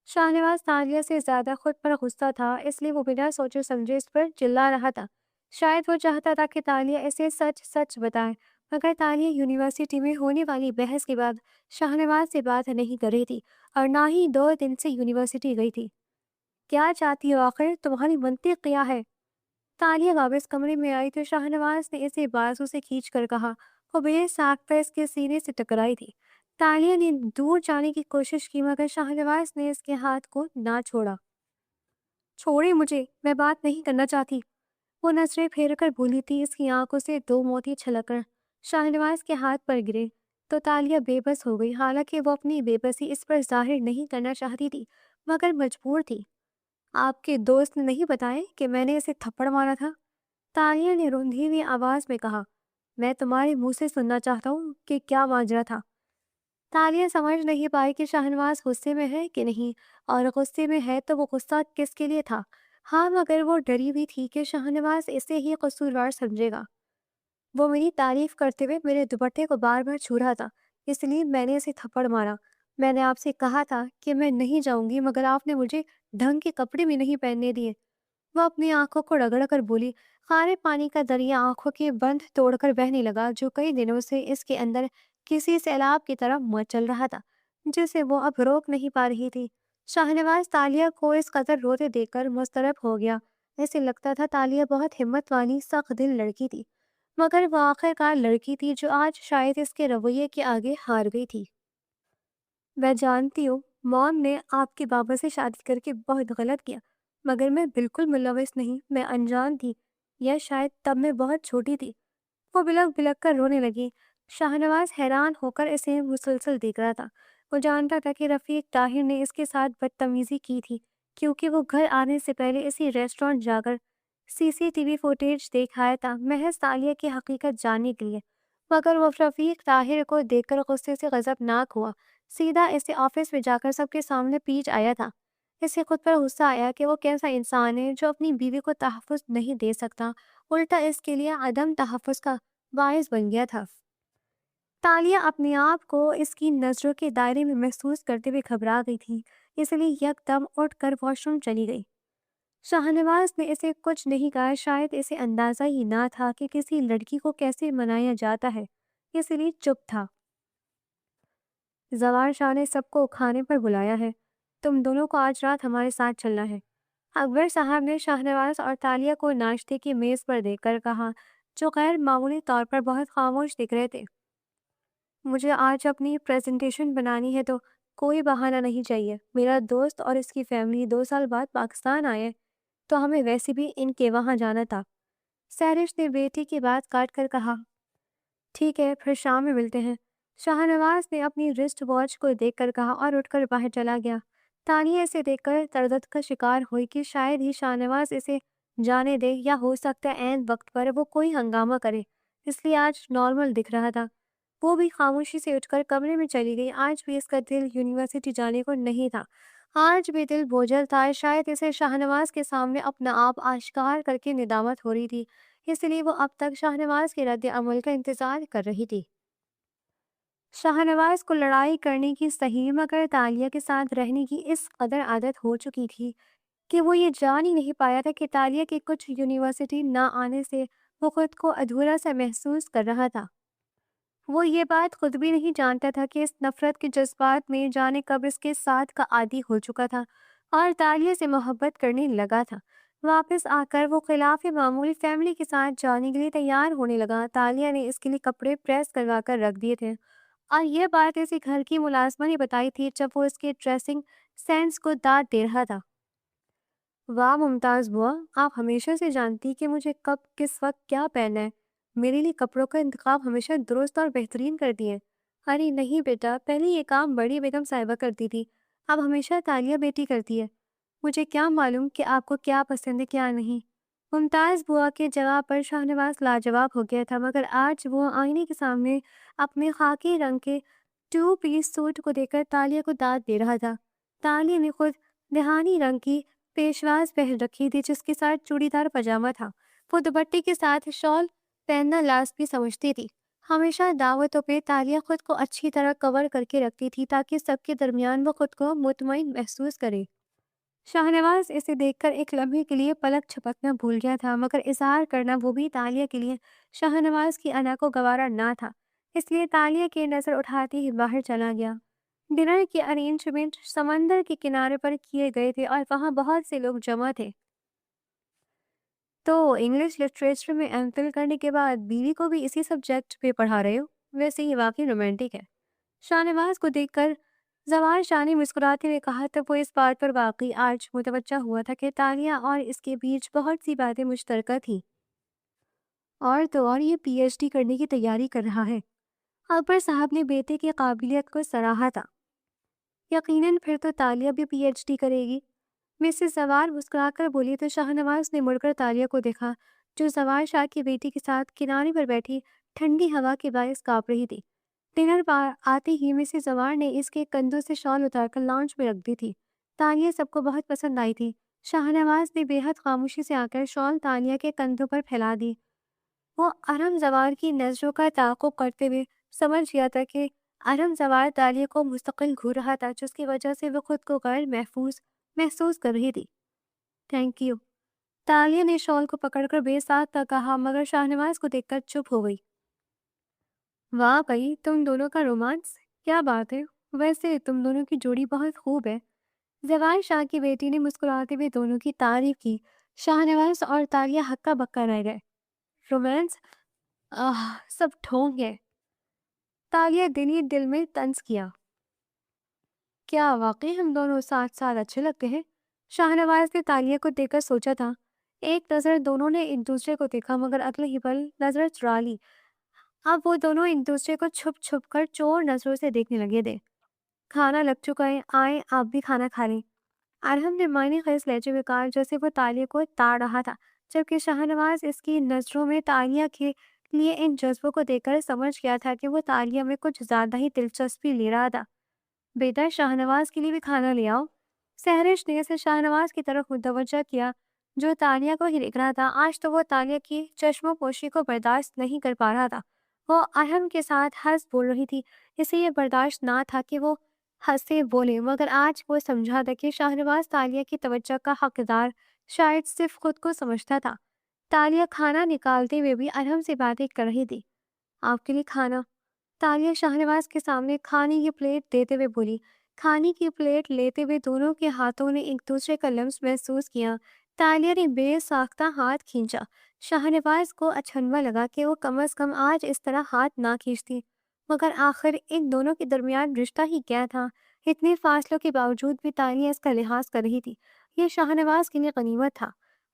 شاہنواز تالیہ سے زیادہ خود پر غصہ تھا، اس لیے وہ بنا سوچے سمجھے اس پر چلا رہا تھا۔ شاید وہ چاہتا تھا کہ تالیہ اسے سچ سچ بتائے، مگر تالیہ یونیورسٹی میں ہونے والی بحث کے بعد شاہنواز سے بات نہیں کر رہی تھی اور نہ ہی 2 دن سے یونیورسٹی گئی تھی۔ کیا چاہتی ہو آخر؟ تمہاری منطق کیا ہے؟ تالیہ واپس کمرے میں آئی تو شاہنواز نے اسے بازو سے کھینچ کر کہا۔ وہ بے ساختہ اس کے سینے سے ٹکرائی تھی۔ تالیہ نے دور جانے کی کوشش کی، مگر شاہنواز نے اس کے ہاتھ کو نہ چھوڑا۔ چھوڑے مجھے، میں بات نہیں کرنا چاہتی، وہ نظریں پھیر کر بولی تھی۔ اس کی آنکھوں سے 2 موتی چھلک کر شاہنواز کے ہاتھ پر گرے تو تالیہ بے بس ہو گئی، حالانکہ وہ اپنی بے بسی اس پر ظاہر نہیں کرنا چاہتی تھی مگر مجبور تھی۔ آپ کے دوست نے نہیں بتائے کہ میں نے اسے تھپڑ مارا تھا؟ تالیہ نے روندھی ہوئی آواز میں کہا۔ میں تمہارے منہ سے سننا چاہتا ہوں کہ کیا ماجرا تھا۔ تالیہ سمجھ نہیں پائی کہ شاہنواز غصے میں ہے کہ نہیں، اور غصے میں ہے تو وہ غصہ کس کے لیے تھا۔ ہاں، مگر وہ ڈری ہوئی تھی کہ شاہنواز اسے ہی قصوروار سمجھے گا۔ وہ میری تعریف کرتے ہوئے میرے دوپٹے کو بار بار چھو رہا تھا، اس لیے میں نے اسے تھپڑ مارا۔ میں نے آپ سے کہا تھا کہ میں نہیں جاؤں گی، مگر آپ نے مجھے ڈھنگ کے کپڑے بھی نہیں پہننے دیے، وہ اپنی آنکھوں کو رگڑ کر بولی۔ خارے پانی کا دریا آنکھوں کے بند توڑ کر بہنے لگا، جو کئی دنوں سے اس کے اندر کسی سیلاب کی طرح مچل رہا تھا، جسے وہ اب روک نہیں پا رہی تھی۔ شاہنواز تالیہ کو اس قدر روتے دیکھ کر مضطرب ہو گیا۔ اسے لگتا تھا تالیہ بہت ہمت والی سخت دل لڑکی تھی، مگر وہ آخر کار لڑکی تھی جو آج شاید اس کے رویے کے آگے ہار گئی تھی۔ میں جانتی ہوں موم نے آپ کے بابا سے شادی کر کے بہت غلط کیا، مگر میں بالکل ملوث نہیں، میں انجان تھی، یا شاید تب میں بہت چھوٹی تھی۔ وہ بلک بلک کر رونے لگی۔ شاہنواز حیران ہو کر اسے مسلسل دیکھ رہا تھا۔ وہ جانتا تھا کہ رفیق طاہر نے اس کے ساتھ بدتمیزی کی تھی، کیونکہ وہ گھر آنے سے پہلے اسی ریسٹورنٹ جا کر CCTV فوٹیج دیکھ آیا تھا، محض تالیہ کی حقیقت جاننے کے لیے۔ مگر وہ رفیق طاہر کو دیکھ کر غصے سے غضبناک ہوا، سیدھا اسے آفس میں جا کر سب کے سامنے پیٹ آیا تھا۔ اسے خود پر غصہ آیا کہ وہ کیسا انسان ہے جو اپنی بیوی کو تحفظ نہیں دے سکتا، الٹا اس کے لیے عدم تحفظ کا باعث بن گیا تھا۔ تالیہ اپنے آپ کو اس کی نظروں کے دائرے میں محسوس کرتے ہوئے گھبرا گئی تھی، اس لیے یک دم اٹھ کر واش روم چلی گئی۔ شاہنواز نے اسے کچھ نہیں کہا، شاید اسے اندازہ ہی نہ تھا کہ کسی لڑکی کو کیسے منایا جاتا ہے، اس لیے چپ تھا۔ زوار شاہ نے سب کو کھانے پر بلایا ہے، تم دونوں کو آج رات ہمارے ساتھ چلنا ہے، اکبر صاحب نے شاہنواز اور تالیہ کو ناشتے کی میز پر دیکھ کر کہا، جو غیر معمولی طور پر بہت خاموش دکھ رہے تھے۔ مجھے آج اپنی پریزنٹیشن بنانی ہے تو کوئی بہانہ نہیں چاہیے۔ میرا دوست اور اس کی فیملی 2 سال بعد پاکستان آئے تو ہمیں ویسے بھی ان کے وہاں جانا تھا۔ سیرش نے بیٹی کی بات کاٹ کر کہا، ٹھیک ہے پھر شام میں ملتے ہیں۔ شاہنواز نے اپنی رسٹ واچ کو دیکھ کر کہا اور اٹھ کر باہر چلا گیا۔ تالیہ اسے دیکھ کر تردد کا شکار ہوئی کہ شاید ہی شاہنواز اسے جانے دے، یا ہو سکتا ہے عین وقت پر وہ کوئی ہنگامہ کرے، اس لیے آج نارمل دکھ رہا تھا۔ وہ بھی خاموشی سے اٹھ کر کمرے میں چلی گئی۔ آج بھی اس کا دل یونیورسٹی جانے کو نہیں تھا، آج بھی دل بوجھل تھا، شاید اسے شاہنواز کے سامنے اپنا آپ آشکار کر کے ندامت ہو رہی تھی، اس لیے وہ اب تک شاہنواز کے رد عمل کا انتظار کر رہی تھی۔ شاہنواز کو لڑائی کرنے کی صحیح مگر تالیہ کے ساتھ رہنے کی اس قدر عادت ہو چکی تھی کہ وہ یہ جان ہی نہیں پایا تھا کہ تالیہ کے کچھ یونیورسٹی نہ آنے سے وہ خود کو ادھورا سا محسوس کر رہا تھا۔ وہ یہ بات خود بھی نہیں جانتا تھا کہ اس نفرت کے جذبات میں جانے کب اس کے ساتھ کا عادی ہو چکا تھا اور تالیہ سے محبت کرنے لگا تھا۔ واپس آ کر وہ خلاف معمول فیملی کے ساتھ جانے کے لیے تیار ہونے لگا۔ تالیہ نے اس کے لیے کپڑے پریس کروا کر رکھ دیے تھے اور یہ بات اسے گھر کی ملازمہ نے بتائی تھی جب وہ اس کے ڈریسنگ سینس کو داد دے رہا تھا۔ واہ ممتاز بوا، آپ ہمیشہ سے جانتی کہ مجھے کب کس وقت کیا پہننا ہے، میرے لیے کپڑوں کا انتخاب ہمیشہ درست اور بہترین کرتی ہے۔ ارے نہیں بیٹا، پہلے یہ کام بڑی بیگم صاحبہ کرتی تھی، اب ہمیشہ تالیہ بیٹی کرتی ہے، مجھے کیا معلوم کہ آپ کو کیا پسند ہے کیا نہیں۔ ممتاز بوا کے جواب پر شاہنواز لاجواب ہو گیا تھا، مگر آج وہ آئینے کے سامنے اپنے خاکی رنگ کے 2 پیس سوٹ کو دیکھ کر تالیہ کو داد دے رہا تھا۔ تالیہ نے خود دہانی رنگ کی پیشواز پہن رکھی تھی جس کے ساتھ چوڑی دار پاجامہ تھا۔ وہ دوپٹے کے ساتھ شال پہننا لازمی سمجھتی تھی۔ ہمیشہ دعوتوں پہ تالیہ خود کو اچھی طرح کور کر کے رکھتی تھی تاکہ سب کے درمیان وہ خود کو مطمئن محسوس کرے۔ شاہنواز اسے دیکھ کر ایک لمحے کے لیے پلک جھپکنا بھول گیا تھا، مگر اظہار کرنا وہ بھی تالیہ کے لیے شاہنواز کی انا کو گوارا نہ تھا، اس لیے تالیہ کی نظر اٹھاتے ہی باہر چلا گیا۔ ڈنر کے ارینجمنٹ سمندر کے کنارے پر کیے گئے تھے اور وہاں بہت سے لوگ جمع تھے۔ تو انگلش لٹریچر میں ایم فل کرنے کے بعد بیوی کو بھی اسی سبجیکٹ پہ پڑھا رہے ہو، ویسے یہ واقعی رومانٹک ہے، شاہنواز کو دیکھ کر زوار شاہ نے مسکراتے ہوئے کہا۔ تب وہ اس بات پر واقعی آج متوجہ ہوا تھا کہ تالیہ اور اس کے بیچ بہت سی باتیں مشترکہ تھیں، اور تو اور یہ PhD کرنے کی تیاری کر رہا ہے۔ اکبر صاحب نے بیٹے کی قابلیت کو سراہا تھا۔ یقیناً پھر تو تالیہ بھی PhD کرے گی، مسز زوار مسکرا کر بولی تو شاہنواز نے مڑ کر تالیہ کو دیکھا جو زوار شاہ کی بیٹی کے ساتھ کنارے پر بیٹھی ٹھنڈی ہوا کے باعث کانپ رہی تھی۔ ڈنر پر آتے ہی مسز زوار نے اس کے کندھوں سے شال اتار کر لاؤنج میں رکھ دی تھی۔ تالیہ سب کو بہت پسند آئی تھی۔ شاہنواز نے بے حد خاموشی سے آ کر شال تالیہ کے کندھوں پر پھیلا دی۔ وہ ارم زوار کی نظروں کا تعاقب کرتے ہوئے سمجھ گیا تھا کہ ارم زوار تالیہ کو مستقل گھور رہا تھا، جس کی وجہ سے وہ خود کو غیر محفوظ محسوس کر رہی تھی۔ تھینک یو، تالیہ نے شال کو پکڑ کر بے ساختہ کہا، مگر شاہنواز کو دیکھ کر چپ ہو گئی۔ واہ بھائی، تم دونوں کا رومانس، کیا بات ہے، ویسے تم دونوں کی جوڑی بہت خوب ہے۔ زوار شاہ کی بیٹی نے مسکراتے ہوئے دونوں کی تعریف کی۔ شاہنواز اور تالیہ ہکا بکا رہ گئے۔ رومانس سب ڈھونگ ہے، تالیہ دل ہی دل میں طنز کیا۔ کیا واقعی ہم دونوں ساتھ ساتھ اچھے لگتے ہیں؟ شاہنواز نے تالیہ کو دیکھ کر سوچا تھا۔ ایک نظر دونوں نے ایک دوسرے کو دیکھا، مگر اگلے ہی پل نظر چرا لی۔ اب وہ دونوں ایک دوسرے کو چھپ چھپ کر چور نظروں سے دیکھنے لگے تھے۔ کھانا لگ چکا ہے، آئیں آپ بھی کھانا کھا لیں، ارحم نے معنی خیز لہجے میں کہا، جیسے وہ تالیہ کو تاڑ رہا تھا، جبکہ شاہنواز اس کی نظروں میں تالیہ کے لیے ان جذبوں کو دیکھ کر سمجھ گیا تھا کہ وہ تالیہ میں کچھ زیادہ ہی دلچسپی لے رہا تھا۔ بیٹا شاہنواز کے لیے بھی کھانا لے آؤ۔ سہرش نے اسے شاہنواز کی طرف متوجہ کیا جو تالیہ کو ہی دیکھ رہا تھا۔ آج تو وہ تالیہ کی چشموں پوشی کو برداشت نہیں کر پا رہا تھا۔ وہ ارحم کے ساتھ ہنس بول رہی تھی، اسے یہ برداشت نہ تھا کہ وہ ہنسے بولے، مگر آج وہ سمجھا تھا کہ شاہنواز تالیہ کی توجہ کا حقدار شاید صرف خود کو سمجھتا تھا۔ تالیہ کھانا نکالتے ہوئے بھی ارحم سے باتیں کر رہی تھی۔ آپ کے لیے کھانا، تالیہ شاہنواز کے سامنے کھانے کی پلیٹ دیتے ہوئے بولی۔ کھانے کی پلیٹ لیتے ہوئے دونوں کے ہاتھوں نے ایک دوسرے کا لمس محسوس کیا۔ تالیہ نے بے ساختہ ہاتھ کھینچا۔ شاہنواز کو اچنبھا لگا کہ وہ کم از کم آج اس طرح ہاتھ نہ کھینچتی، مگر آخر ان دونوں کے درمیان رشتہ ہی کیا تھا؟ اتنے فاصلوں کے باوجود بھی تالیہ اس کا لحاظ کر رہی تھی۔ یہ شاہنواز کے لیے غنیمت تھا۔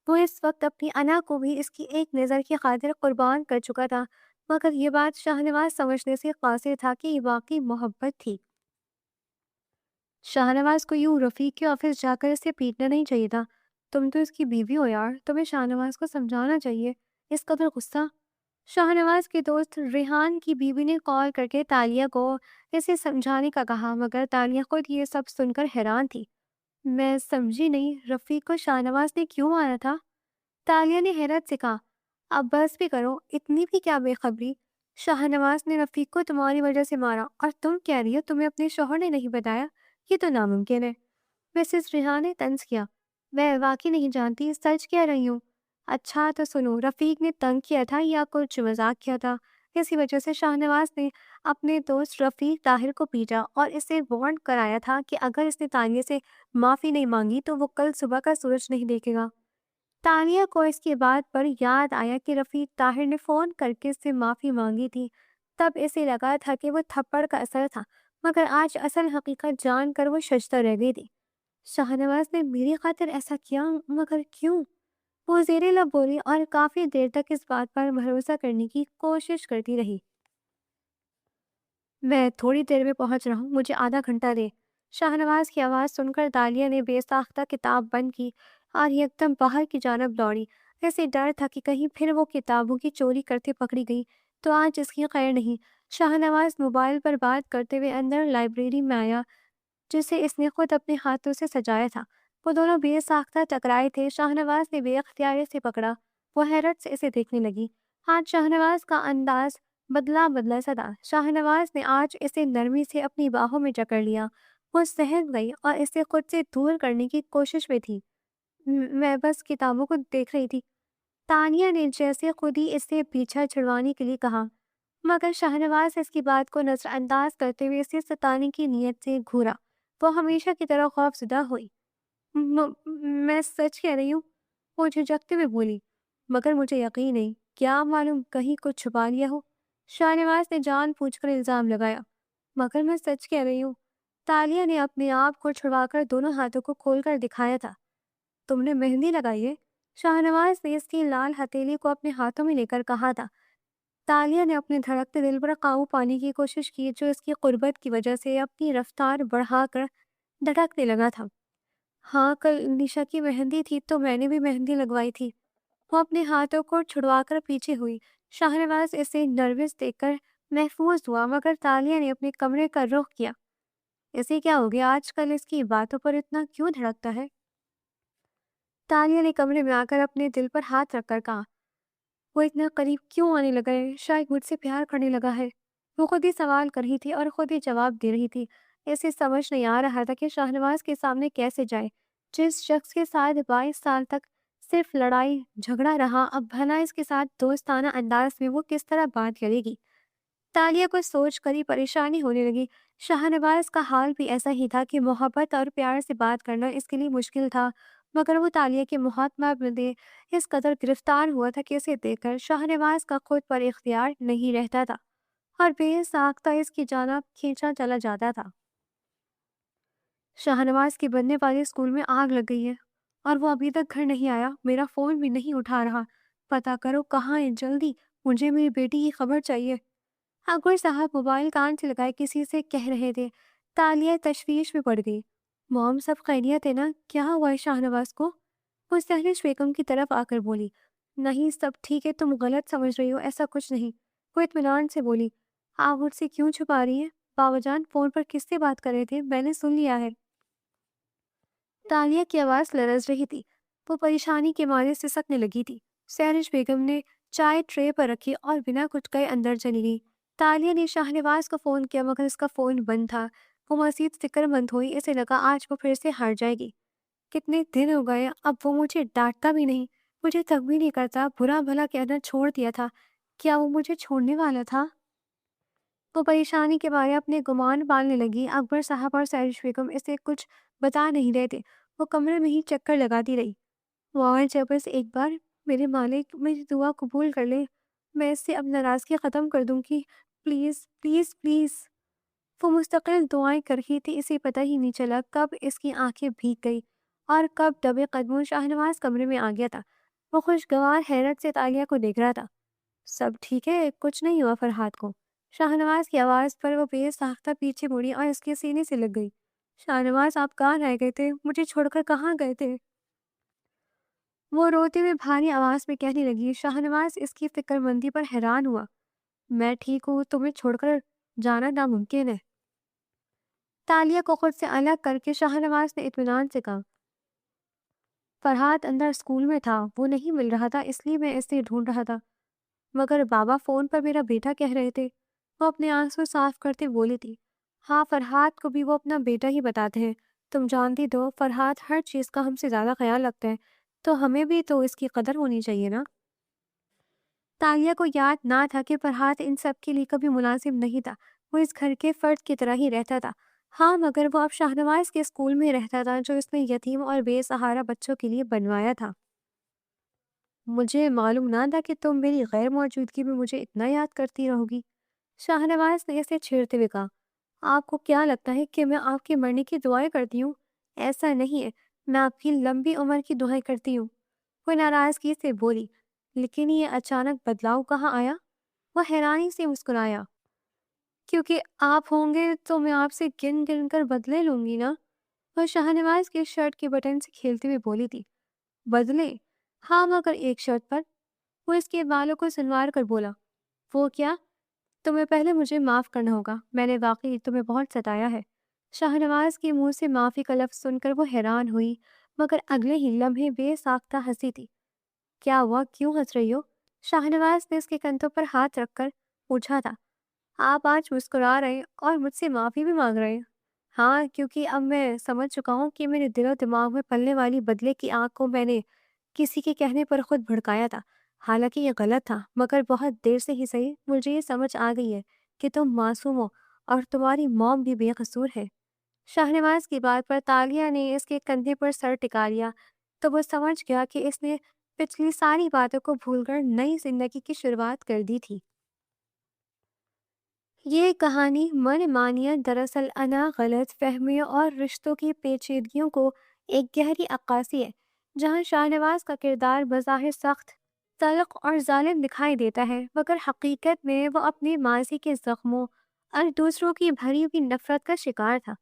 وہ اس وقت اپنی انا کو بھی اس کی ایک نظر کی خاطر قربان کر چکا تھا، مگر یہ بات شاہنواز سمجھنے سے قاصر تھا کہ یہ واقعی محبت تھی۔ شاہنواز کو یوں رفیق کے آفس جا کر اسے پیٹنا نہیں چاہیے تھا۔ تم تو اس کی بیوی ہو یار، تمہیں شاہنواز کو سمجھانا چاہیے۔ اس قدر غصہ؟ شاہنواز کے دوست ریحان کی بیوی نے کال کر کے تالیہ کو اسے سمجھانے کا کہا، مگر تالیہ خود یہ سب سن کر حیران تھی۔ میں سمجھی نہیں، رفیق کو شاہنواز نے کیوں مارا تھا؟ تالیہ نے حیرت سے کہا۔ اب بس بھی کرو، اتنی بھی کیا بے خبری؟ شاہنواز نے رفیق کو تمہاری وجہ سے مارا، اور تم کہہ رہی ہو تمہیں اپنے شوہر نے نہیں بتایا؟ یہ تو ناممکن ہے۔ مسز ریحان نے طنز کیا۔ میں واقعی نہیں جانتی، سچ کہہ رہی ہوں۔ اچھا تو سنو، رفیق نے تنگ کیا تھا یا کچھ مذاق کیا تھا؟ اسی وجہ سے شاہنواز نے اپنے دوست رفیق طاہر کو پیٹا اور اسے وارن کرایا تھا کہ اگر اس نے تالیہ سے معافی نہیں مانگی تو وہ کل صبح کا سورج نہیں دیکھے گا۔ تالیہ کو اس کی بات پر یاد آیا کہ رفیق طاہر نے فون کر کے اس سے معافی مانگی تھی۔ تب اسے لگا تھا کہ وہ تھپڑ کا اثر تھا، مگر آج اصل حقیقت جان کر وہ ششدر رہ گئی تھی۔ شاہنواز نے میری خاطر ایسا کیا، مگر کیوں؟ وہ زیر لب بولی اور کافی دیر تک اس بات پر بھروسہ کرنے کی کوشش کرتی رہی۔ میں تھوڑی دیر میں پہنچ رہا ہوں، مجھے آدھا گھنٹہ دے۔ شاہنواز کی آواز سن کر تالیہ نے بے ساختہ کتاب بند کی اور یکدم باہر کی جانب دوڑی۔ اسے ڈر تھا کہ کہیں پھر وہ کتابوں کی چوری کرتے پکڑی گئی تو آج اس کی خیر نہیں۔ شاہنواز موبائل پر بات کرتے ہوئے اندر لائبریری میں آیا، جسے اس نے خود اپنے ہاتھوں سے سجایا تھا۔ وہ دونوں بے ساختہ ٹکرائے تھے۔ شاہنواز نے بے اختیار سے پکڑا۔ وہ حیرت سے اسے دیکھنے لگی۔ آج شاہنواز کا انداز بدلا بدلا سا تھا۔ شاہنواز نے آج اسے نرمی سے اپنی باہوں میں جکڑ لیا۔ وہ سہم گئی اور اسے خود سے دور کرنے کی کوشش میں تھی۔ میں بس کتابوں کو دیکھ رہی تھی، تانیہ نے جیسے خود ہی اس سے پیچھا چھڑوانے کے لیے کہا، مگر شاہنواز اس کی بات کو نظر انداز کرتے ہوئے اسے ستانے کی نیت سے گھورا۔ وہ ہمیشہ کی طرح خوف زدہ ہوئی۔ میں سچ کہہ رہی ہوں، وہ جھجکتے ہوئے بولی، مگر مجھے یقین نہیں، کیا معلوم کہیں کچھ چھپا لیا ہو۔ شاہنواز نے جان بوجھ کر الزام لگایا، مگر میں سچ کہہ رہی ہوں۔ تالیہ نے اپنے آپ کو چھڑوا کر دونوں ہاتھوں کو کھول کر دکھایا تھا۔ تم نے مہندی لگائی ہے؟ شاہنواز نے اس کی لال ہتھیلی کو اپنے ہاتھوں میں لے کر کہا تھا۔ تالیہ نے اپنے دھڑکتے دل پر قابو پانے کی کوشش کی جو اس کی قربت کی وجہ سے اپنی رفتار بڑھا کر دھڑکنے لگا تھا۔ ہاں، کل نشا کی مہندی تھی تو میں نے بھی مہندی لگوائی تھی۔ وہ اپنے ہاتھوں کو چھڑوا کر پیچھے ہوئی۔ شاہنواز اسے نروس دیکھ کر محفوظ ہوا، مگر تالیہ نے اپنے کمرے کا رخ کیا۔ اسے کیا ہو گیا؟ آج کل اس کی باتوں پر اتنا کیوں دھڑکتا ہے؟ تالیہ نے کمرے میں آ کر اپنے دل پر ہاتھ رکھ کر کہا، وہ اتنا قریب کیوں آنے لگا ہے؟ شاید مجھ سے پیار کرنے لگا ہے۔ وہ خود ہی سوال کر رہی تھی اور خود ہی جواب دے رہی تھی۔ اسے سمجھ نہیں آ رہا تھا کہ شاہنواز کے سامنے کیسے جائے۔ جس شخص کے ساتھ 22 سال تک صرف لڑائی جھگڑا رہا، اب بھلا اس کے ساتھ دوستانہ انداز میں وہ کس طرح بات کرے گی؟ تالیہ کو سوچ کر ہی پریشانی ہونے لگی۔ شاہنواز کا حال بھی ایسا ہی تھا کہ محبت اور پیار سے بات کرنا اس کے لیے مشکل تھا، مگر وہ تالیہ کے محاکمہ میں اس قدر گرفتار ہوا تھا کہ اسے دیکھ کر شاہنواز کا خود پر اختیار نہیں رہتا تھا اور بے ساختہ اس کی جانب کھینچا چلا جاتا تھا۔ شاہنواز کی بننے والے اسکول میں آگ لگ گئی ہے اور وہ ابھی تک گھر نہیں آیا۔ میرا فون بھی نہیں اٹھا رہا۔ پتہ کرو کہاں ہے، جلدی، مجھے میری بیٹی کی خبر چاہیے۔ اکبر صاحب موبائل کان سے لگائے کسی سے کہہ رہے تھے۔ تالیہ تشویش میں پڑ گئی۔ موم سب خیریت ہے نا؟ کیا ہوا ہے شاہ نواز کو؟ وہ سہرش بیگم کی طرف آ کر بولی۔ نہیں سب ٹھیک ہے، تم غلط سمجھ رہی ہو، ایسا کچھ نہیں۔ وہ اطمینان سے بولی۔ آپ مجھ سے کیوں چھپا رہی ہیں؟ بابا جان فون پر کس سے بات کر رہے تھے؟ میں نے سن لیا ہے۔ تالیہ کی آواز لرز رہی تھی۔ وہ پریشانی کے مارے سسکنے لگی تھی۔ سہرش بیگم نے چائے ٹرے پر رکھی اور بنا کچھ کہے اندر چلی گئی۔ تالیہ نے شاہ نواز کو فون کیا مگر اس کا فون بند تھا۔ وہ مزید فکر مند ہوئی، اسے لگا آج وہ پھر سے ہار جائے گی۔ کتنے دن ہو گئے، اب وہ مجھے ڈانٹتا بھی نہیں، مجھے تک بھی نہیں کرتا، برا بھلا کہنا چھوڑ دیا تھا، کیا وہ مجھے چھوڑنے والا تھا؟ وہ پریشانی کے بارے اپنے گمان پالنے لگی۔ اکبر صاحب اور سہرش بیگم اسے کچھ بتا نہیں رہے تھے۔ وہ کمرے میں ہی چکر لگاتی رہی۔ واہ جب بس ایک بار میرے مالک میری دعا قبول کر لے، میں اس سے اب ناراضگی ختم کر دوں گی، پلیز پلیز پلیز۔ وہ مستقل دعائیں کر رہی تھی، اسے پتہ ہی نہیں چلا کب اس کی آنکھیں بھیگ گئی اور کب دبے قدموں شاہ نواز کمرے میں آ گیا تھا۔ وہ خوشگوار حیرت سے تالیہ کو دیکھ رہا تھا۔ سب ٹھیک ہے، کچھ نہیں ہوا فرحات کو؟ شاہ نواز کی آواز پر وہ بے ساختہ پیچھے مڑی اور اس کے سینے سے لگ گئی۔ شاہ نواز آپ کہاں رہ گئے تھے؟ مجھے چھوڑ کر کہاں گئے تھے؟ وہ روتے ہوئے بھاری آواز میں کہنے لگی۔ شاہ نواز اس کی فکر مندی پر حیران ہوا۔ میں ٹھیک ہوں، تمہیں چھوڑ کر جانا ناممکن ہے۔ تالیہ کو خود سے الگ کر کے شاہ نواز نے اطمینان سے کہا۔ فرحات اندر اسکول میں تھا، وہ نہیں مل رہا تھا، اس لیے میں اسے ڈھونڈ رہا تھا، مگر بابا فون پر میرا بیٹا کہہ رہے تھے۔ وہ اپنے آنسو صاف کرتے بولی تھی۔ ہاں فرحات کو بھی وہ اپنا بیٹا ہی بتاتے ہیں، تم جانتی تو فرحات ہر چیز کا ہم سے زیادہ خیال رکھتا ہے، تو ہمیں بھی تو اس کی قدر ہونی چاہیے نا۔ تالیہ کو یاد نہ تھا کہ فرحات ان سب کے لیے کبھی ملازم نہیں تھا، وہ اس گھر کے فرد کی طرح ہی رہتا تھا۔ ہاں مگر وہ اب شاہ نواز کے اسکول میں رہتا تھا جو اس نے یتیم اور بے سہارا بچوں کے لیے بنوایا تھا۔ مجھے معلوم نہ تھا کہ تم میری غیر موجودگی میں مجھے اتنا یاد کرتی رہو گی، شاہ نواز نے اسے چھیڑتے ہوئے کہا۔ آپ کو کیا لگتا ہے کہ میں آپ کے مرنے کی دعائیں کرتی ہوں؟ ایسا نہیں ہے، میں آپ کی لمبی عمر کی دعائیں کرتی ہوں۔ وہ ناراضگی سے بولی۔ لیکن یہ اچانک بدلاؤ کہاں آیا؟ وہ حیرانی سے مسکرایا۔ کیونکہ آپ ہوں گے تو میں آپ سے گن گن کر بدلے لوں گی نا۔ وہ شاہ نواز کے شرٹ کے بٹن سے کھیلتے ہوئے بولی تھی۔ بدلے؟ ہاں مگر ایک شرط پر۔ وہ اس کے بالوں کو سنوار کر بولا۔ وہ کیا؟ تمہیں پہلے مجھے معاف کرنا ہوگا، میں نے واقعی تمہیں بہت ستایا ہے۔ شاہ نواز کے منہ سے معافی کا لفظ سن کر وہ حیران ہوئی، مگر اگلے ہی لمحے بے ساختہ ہنسی تھی۔ کیا ہوا، کیوں ہنس رہی ہو؟ شاہ نواز نے اس کے کندھوں پر ہاتھ رکھ کر پوچھا تھا۔ آپ آج مسکرا رہے اور مجھ سے معافی بھی مانگ رہے ہیں؟ ہاں کیونکہ اب میں سمجھ چکا ہوں کہ میرے دل و دماغ میں پلنے والی بدلے کی آگ کو میں نے کسی کے کہنے پر خود بھڑکایا تھا۔ حالانکہ یہ غلط تھا، مگر بہت دیر سے ہی صحیح مجھے یہ سمجھ آ گئی ہے کہ تم معصوم ہو اور تمہاری موم بھی بے قصور ہے۔ شاہ نواز کی بات پر تالیہ نے اس کے کندھے پر سر ٹکا لیا تو وہ سمجھ گیا کہ اس نے پچھلی ساری باتوں کو بھول کر نئی زندگی کی شروعات کر دی تھی۔ یہ کہانی من مانیت دراصل انا غلط فہمیوں اور رشتوں کی پیچیدگیوں کو ایک گہری عکاسی ہے، جہاں شاہ نواز کا کردار بظاہر سخت، تلخ اور ظالم دکھائی دیتا ہے، مگر حقیقت میں وہ اپنے ماضی کے زخموں اور دوسروں کی بھری ہوئی نفرت کا شکار تھا۔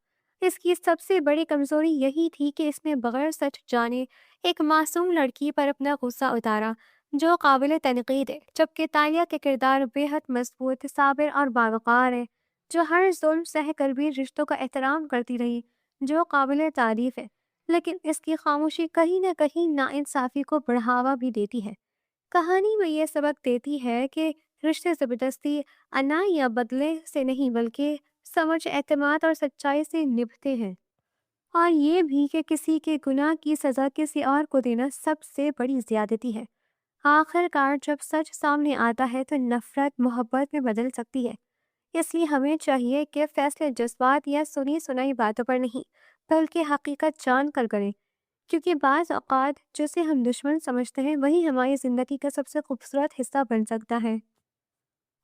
اس کی سب سے بڑی کمزوری یہی تھی کہ اس نے بغیر سچ جانے ایک معصوم لڑکی پر اپنا غصہ اتارا جو قابل تنقید ہے، جبکہ تالیہ کے کردار بے حد مضبوط، صابر اور باوقار ہے، جو ہر ظلم سہ کر بھی رشتوں کا احترام کرتی رہی، جو قابل تعریف ہے۔ لیکن اس کی خاموشی کہیں نہ کہیں ناانصافی کو بڑھاوا بھی دیتی ہے۔ کہانی میں یہ سبق دیتی ہے کہ رشتے زبردستی، انا یا بدلے سے نہیں بلکہ سمجھ، اعتماد اور سچائی سے نبھتے ہیں، اور یہ بھی کہ کسی کے گناہ کی سزا کسی اور کو دینا سب سے بڑی زیادتی ہے۔ آخر کار جب سچ سامنے آتا ہے تو نفرت محبت میں بدل سکتی ہے۔ اس لیے ہمیں چاہیے کہ فیصلے جذبات یا سنی سنائی باتوں پر نہیں بلکہ حقیقت جان کر کریں، کیونکہ بعض اوقات جسے ہم دشمن سمجھتے ہیں وہی ہماری زندگی کا سب سے خوبصورت حصہ بن سکتا ہے۔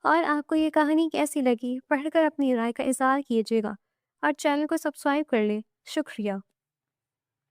اور آپ کو یہ کہانی کیسی لگی؟ پڑھ کر اپنی رائے کا اظہار کیجیے گا اور چینل کو سبسکرائب کر لیں۔ شکریہ۔